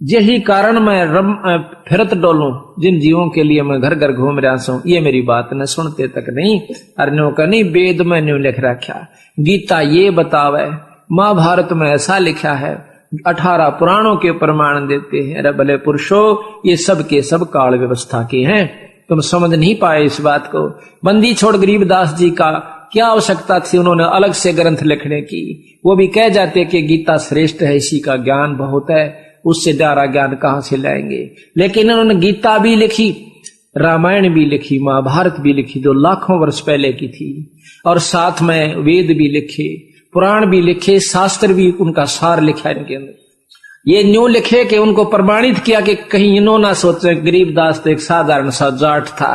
यही कारण मैं फिरत डोलूं, जिन जीवों के लिए मैं घर घर घूम रहा हूं, ये मेरी बात न सुनते तक नहीं। अर्णों का नहीं वेद में न्यू लिख रखा, गीता ये बतावे, महाभारत में ऐसा लिखा है, 18 पुराणों के प्रमाण देते हैं। अरे भले पुरुषों, ये सब के सब काल व्यवस्था के हैं, तुम समझ नहीं पाए इस बात को। बंदी छोड़ गरीबदास जी का क्या आवश्यकता थी उन्होंने अलग से ग्रंथ लिखने की? वो भी कह जाते कि गीता श्रेष्ठ है, इसी का ज्ञान बहुत है, उससे ज़्यादा ज्ञान कहां से लाएंगे। लेकिन उन्होंने गीता भी लिखी, रामायण भी लिखी, महाभारत भी लिखी, जो लाखों वर्ष पहले की थी, और साथ में वेद भी लिखे, पुराण भी लिखे, शास्त्र भी उनका सार लिखा इनके अंदर। ये न्यू लिखे कि उनको प्रमाणित किया कि कहीं इन्हों ना सोचे गरीबदास तो एक साधारण सा जाट था,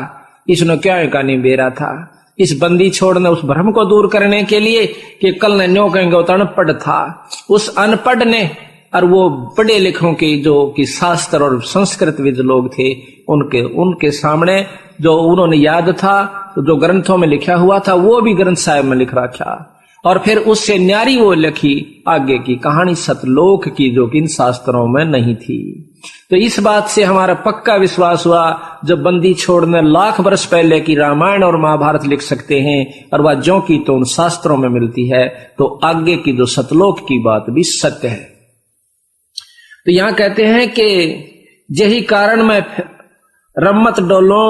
इसने क्या कहानी बेरा था। इस बंदी छोड़ ने उस भ्रम को दूर करने के लिए कि कल ने न्यो कहेंगे वो अनपढ़ था, उस अनपढ़ ने और वो पढ़े लिखों के जो कि शास्त्र और संस्कृत विद लोग थे, उनके सामने जो उन्होंने याद था, तो जो ग्रंथों में लिखा हुआ था वो भी ग्रंथ साहिब में लिख रखा, और फिर उससे न्यारी वो लिखी आगे की कहानी सतलोक की, जो कि इन शास्त्रों में नहीं थी। तो इस बात से हमारा पक्का विश्वास हुआ, जब बंदी छोड़ने लाख वर्ष पहले की रामायण और महाभारत लिख सकते हैं और वह ज्यों की तो उन शास्त्रों में मिलती है, तो आगे की जो सतलोक की बात भी सत्य है। तो यहां कहते हैं कि यही कारण मैं रम्मत डोलो,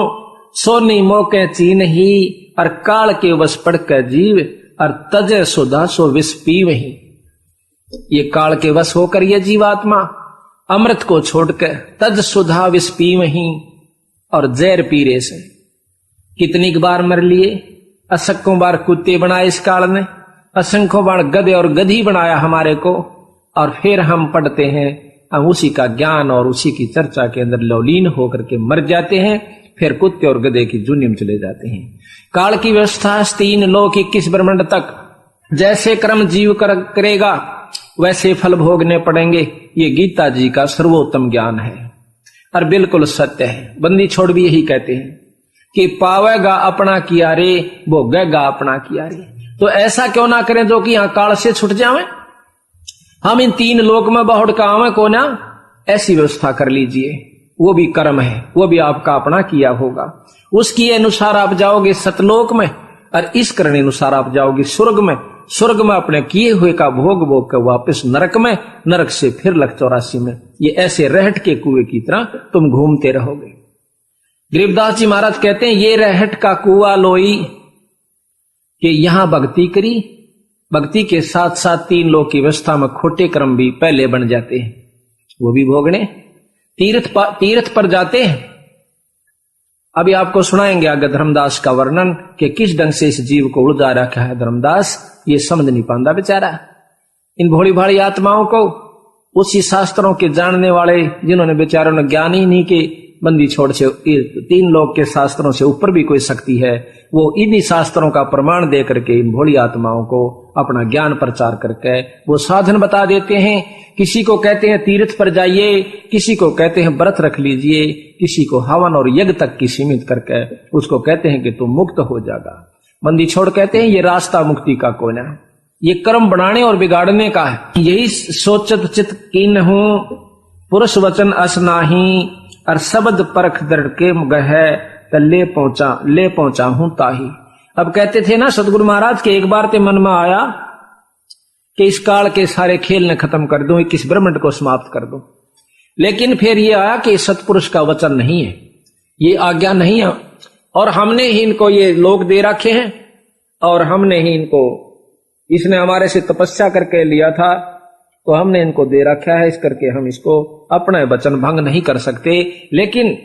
सो नहीं मोके चीन ही, और काल के वश पड़ के जीव, और तजे सुधा सो विष पी वही। ये काल के वश होकर ये जीवात्मा अमृत को छोड़कर तज सुधा विष पी वही, और जहर पीरे से कितनी बार मर लिए, असंख्यों बार कुत्ते बनाए इस काल ने, असंख्यों बार गधे और गधी बनाया हमारे को, और फिर हम पढ़ते हैं, हम उसी का ज्ञान और उसी की चर्चा के अंदर लौलीन होकर के मर जाते हैं, फिर कुत्ते और गधे की जुनी में चले जाते हैं। काल की व्यवस्था 3 लोक 21 ब्रह्मंड तक जैसे कर्म जीव करेगा वैसे फल भोगने पड़ेंगे। ये गीता जी का सर्वोत्तम ज्ञान है और बिल्कुल सत्य है। बंदी छोड़ भी यही कहते हैं कि पावेगा अपना किया रे, भोगेगा अपना किया रे। तो ऐसा क्यों ना करें जो कि यहां काल से छुट जावे, हम इन 3 लोक में बहुत काम है को ना, ऐसी व्यवस्था कर लीजिए। वो भी कर्म है, वो भी आपका अपना किया होगा, उसकी अनुसार आप जाओगे सतलोक में, और इस करने अनुसार आप जाओगे स्वर्ग में। स्वर्ग में अपने किए हुए का भोग भोग कर वापस नरक में, नरक से फिर लख 84 में। ये ऐसे रहट के कुएं की तरह तुम घूमते रहोगे। गरीबदास जी महाराज कहते हैं ये रहट का कुआ लोई, कि यहां भक्ति करी, भक्ति के साथ साथ 3 लोक की व्यवस्था में खोटे कर्म भी पहले बन जाते हैं, वो भी भोगने। तीर्थ पर जाते हैं। अभी आपको सुनाएंगे आगे धर्मदास का वर्णन कि किस ढंग से इस जीव को उलझा रखा है धर्मदास, ये समझ नहीं पाता बेचारा। इन भोली भाली आत्माओं को उसी शास्त्रों के जानने वाले, जिन्होंने बेचारों ने ज्ञान ही नहीं कि बंदी छोड़ से 3 लोक के शास्त्रों से ऊपर भी कोई शक्ति है, वो इन्हीं शास्त्रों का प्रमाण दे करके इन भोली आत्माओं को अपना ज्ञान प्रचार करके वो साधन बता देते हैं। किसी को कहते हैं तीर्थ पर जाइए, किसी को कहते हैं व्रत रख लीजिए, किसी को हवन और यज्ञ तक की सीमित करके उसको कहते हैं कि तुम मुक्त हो जाएगा। बंदी छोड़ कहते हैं ये रास्ता मुक्ति का कोना है, ये कर्म बनाने और बिगाड़ने का है। यही सोचत चित कीन हूं, पुरुष वचन अस नाही, और शब्द परख दृढ़ के गह ले पहुंचा हूं ताही। अब कहते थे ना सतगुरु महाराज के एक बार ते मन में आया कि इस काल के सारे खेल ने खत्म कर दूं, इस ब्रह्मांड को समाप्त कर दूं। लेकिन फिर ये आया कि सतपुरुष का वचन नहीं है, ये आज्ञा नहीं है, और हमने ही इनको ये लोग दे रखे हैं, और हमने ही इनको, इसने हमारे से तपस्या करके लिया था तो हमने इनको दे रखा है, इस करके हम इसको अपना वचन भंग नहीं कर सकते। लेकिन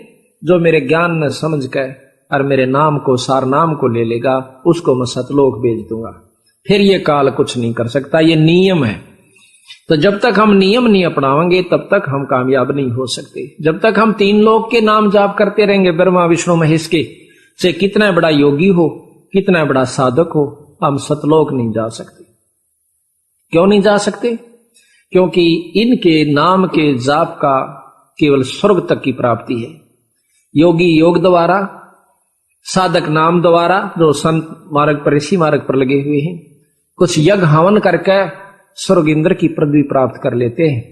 जो मेरे ज्ञान में समझ कर और मेरे नाम को, सार नाम को ले लेगा, उसको मैं सतलोक भेज दूंगा। फिर ये काल कुछ नहीं कर सकता, ये नियम है। तो जब तक हम नियम नहीं अपनाएंगे तब तक हम कामयाब नहीं हो सकते। जब तक हम 3 लोक के नाम जाप करते रहेंगे, ब्रह्मा विष्णु महेश के, से कितना बड़ा योगी हो, कितना बड़ा साधक हो, हम सतलोक नहीं जा सकते। क्यों नहीं जा सकते? क्योंकि इनके नाम के जाप का केवल स्वर्ग तक की प्राप्ति है। योगी योग द्वारा, साधक नाम द्वारा, जो संत मार्ग पर, ऋषि मार्ग पर लगे हुए हैं, कुछ यज्ञ हवन करके स्वर्ग इंद्र की पदवी प्राप्त कर लेते हैं।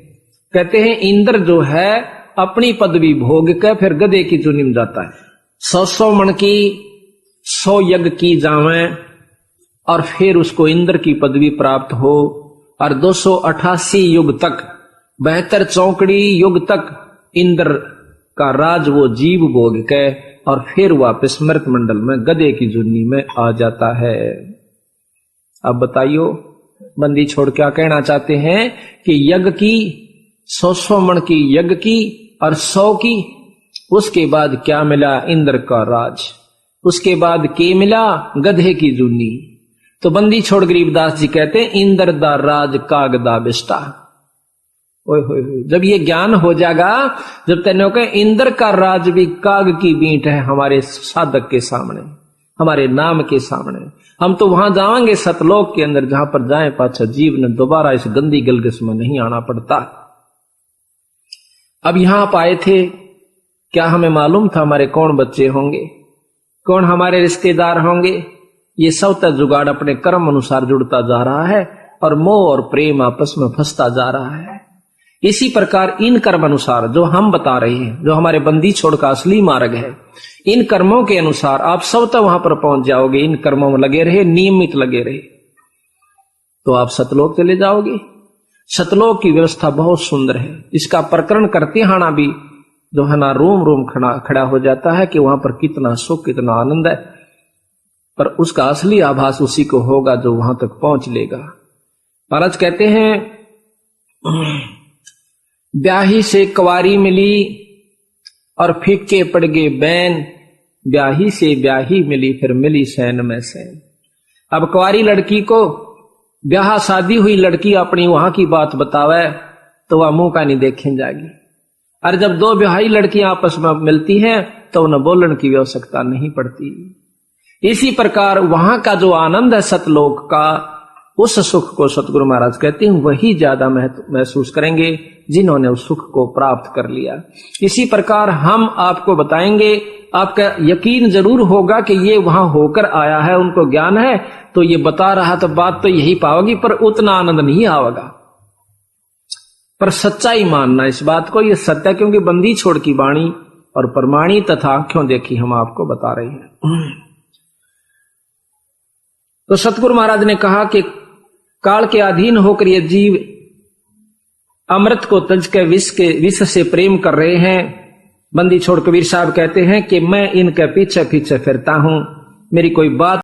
कहते हैं इंद्र जो है अपनी पदवी भोग के फिर गधे की चुनी में जाता है। 100 मन की 100 यज्ञ की जावे और फिर उसको इंद्र की पदवी प्राप्त हो, और 288 युग तक, 72 चौकड़ी युग तक इंद्र का राज वो जीव भोग के और फिर वापस मृत मंडल में गधे की जुन्नी में आ जाता है। अब बताइयो बंदी छोड़ क्या कहना चाहते हैं कि यज्ञ की 100 मन की यज्ञ की और 100 की, उसके बाद क्या मिला? इंद्र का राज। उसके बाद के मिला? गधे की जुन्नी। तो बंदी छोड़ गरीबदास जी कहते हैं इंद्र दा राज काग दा बिस्टा। ओए होए होए, जब ये ज्ञान हो जाएगा, जब तेने कहे इंद्र का राज भी काग की बींट है हमारे साधक के सामने, हमारे नाम के सामने, हम तो वहां जाएंगे सतलोक के अंदर, जहां पर जाए पाछा जीव ने दोबारा इस गंदी गलगस में नहीं आना पड़ता। अब यहां आप आए थे, क्या हमें मालूम था हमारे कौन बच्चे होंगे, कौन हमारे रिश्तेदार होंगे? ये सब तक जुगाड़ अपने कर्म अनुसार जुड़ता जा रहा है और मोह और प्रेम आपस में फंसता जा रहा है। इसी प्रकार इन कर्म अनुसार जो हम बता रहे हैं, जो हमारे बंदी छोड़ का असली मार्ग है, इन कर्मों के अनुसार आप सब तक वहां पर पहुंच जाओगे। इन कर्मों में लगे रहे, नियमित लगे रहे, तो आप सतलोक चले जाओगे। सतलोक की व्यवस्था बहुत सुंदर है। इसका प्रकरण करते हाना भी जो है ना रोम रोम खड़ा हो जाता है कि वहां पर कितना सुख, कितना आनंद है, पर उसका असली आभास उसी को होगा जो वहां तक पहुंच लेगा। महाराज कहते हैं ब्याही से कुंवारी मिली और फीके पड़ गए बैन, ब्याही से ब्याही मिली फिर मिली सैन में सैन। अब कुंवारी लड़की को ब्याह शादी हुई लड़की अपनी वहां की बात बतावे तो वह मुंह का नहीं देखें जाएगी, और जब 2 ब्याही लड़कियां आपस में मिलती हैं तो उन्हें बोलने की आवश्यकता नहीं पड़ती। इसी प्रकार वहां का जो आनंद है सतलोक का, उस सुख को सतगुरु महाराज कहते हैं वही ज्यादा महसूस करेंगे जिन्होंने उस सुख को प्राप्त कर लिया। इसी प्रकार हम आपको बताएंगे, आपका यकीन जरूर होगा कि ये वहां होकर आया है, उनको ज्ञान है, तो ये बता रहा तो बात तो यही पाओगी, पर उतना आनंद नहीं आवेगा। पर सच्चाई मानना इस बात को, ये सत्य, क्योंकि बंदी छोड़ की वाणी और प्रमाणी तथा आंखों देखी हम आपको बता रहे हैं। तो सतगुरु महाराज ने कहा कि काल के अधीन होकर ये जीव अमृत को तज के विष से प्रेम कर रहे हैं। बंदी छोड़ कबीर साहब कहते हैं कि मैं इनके पीछे पीछे फिरता हूं, मेरी कोई बात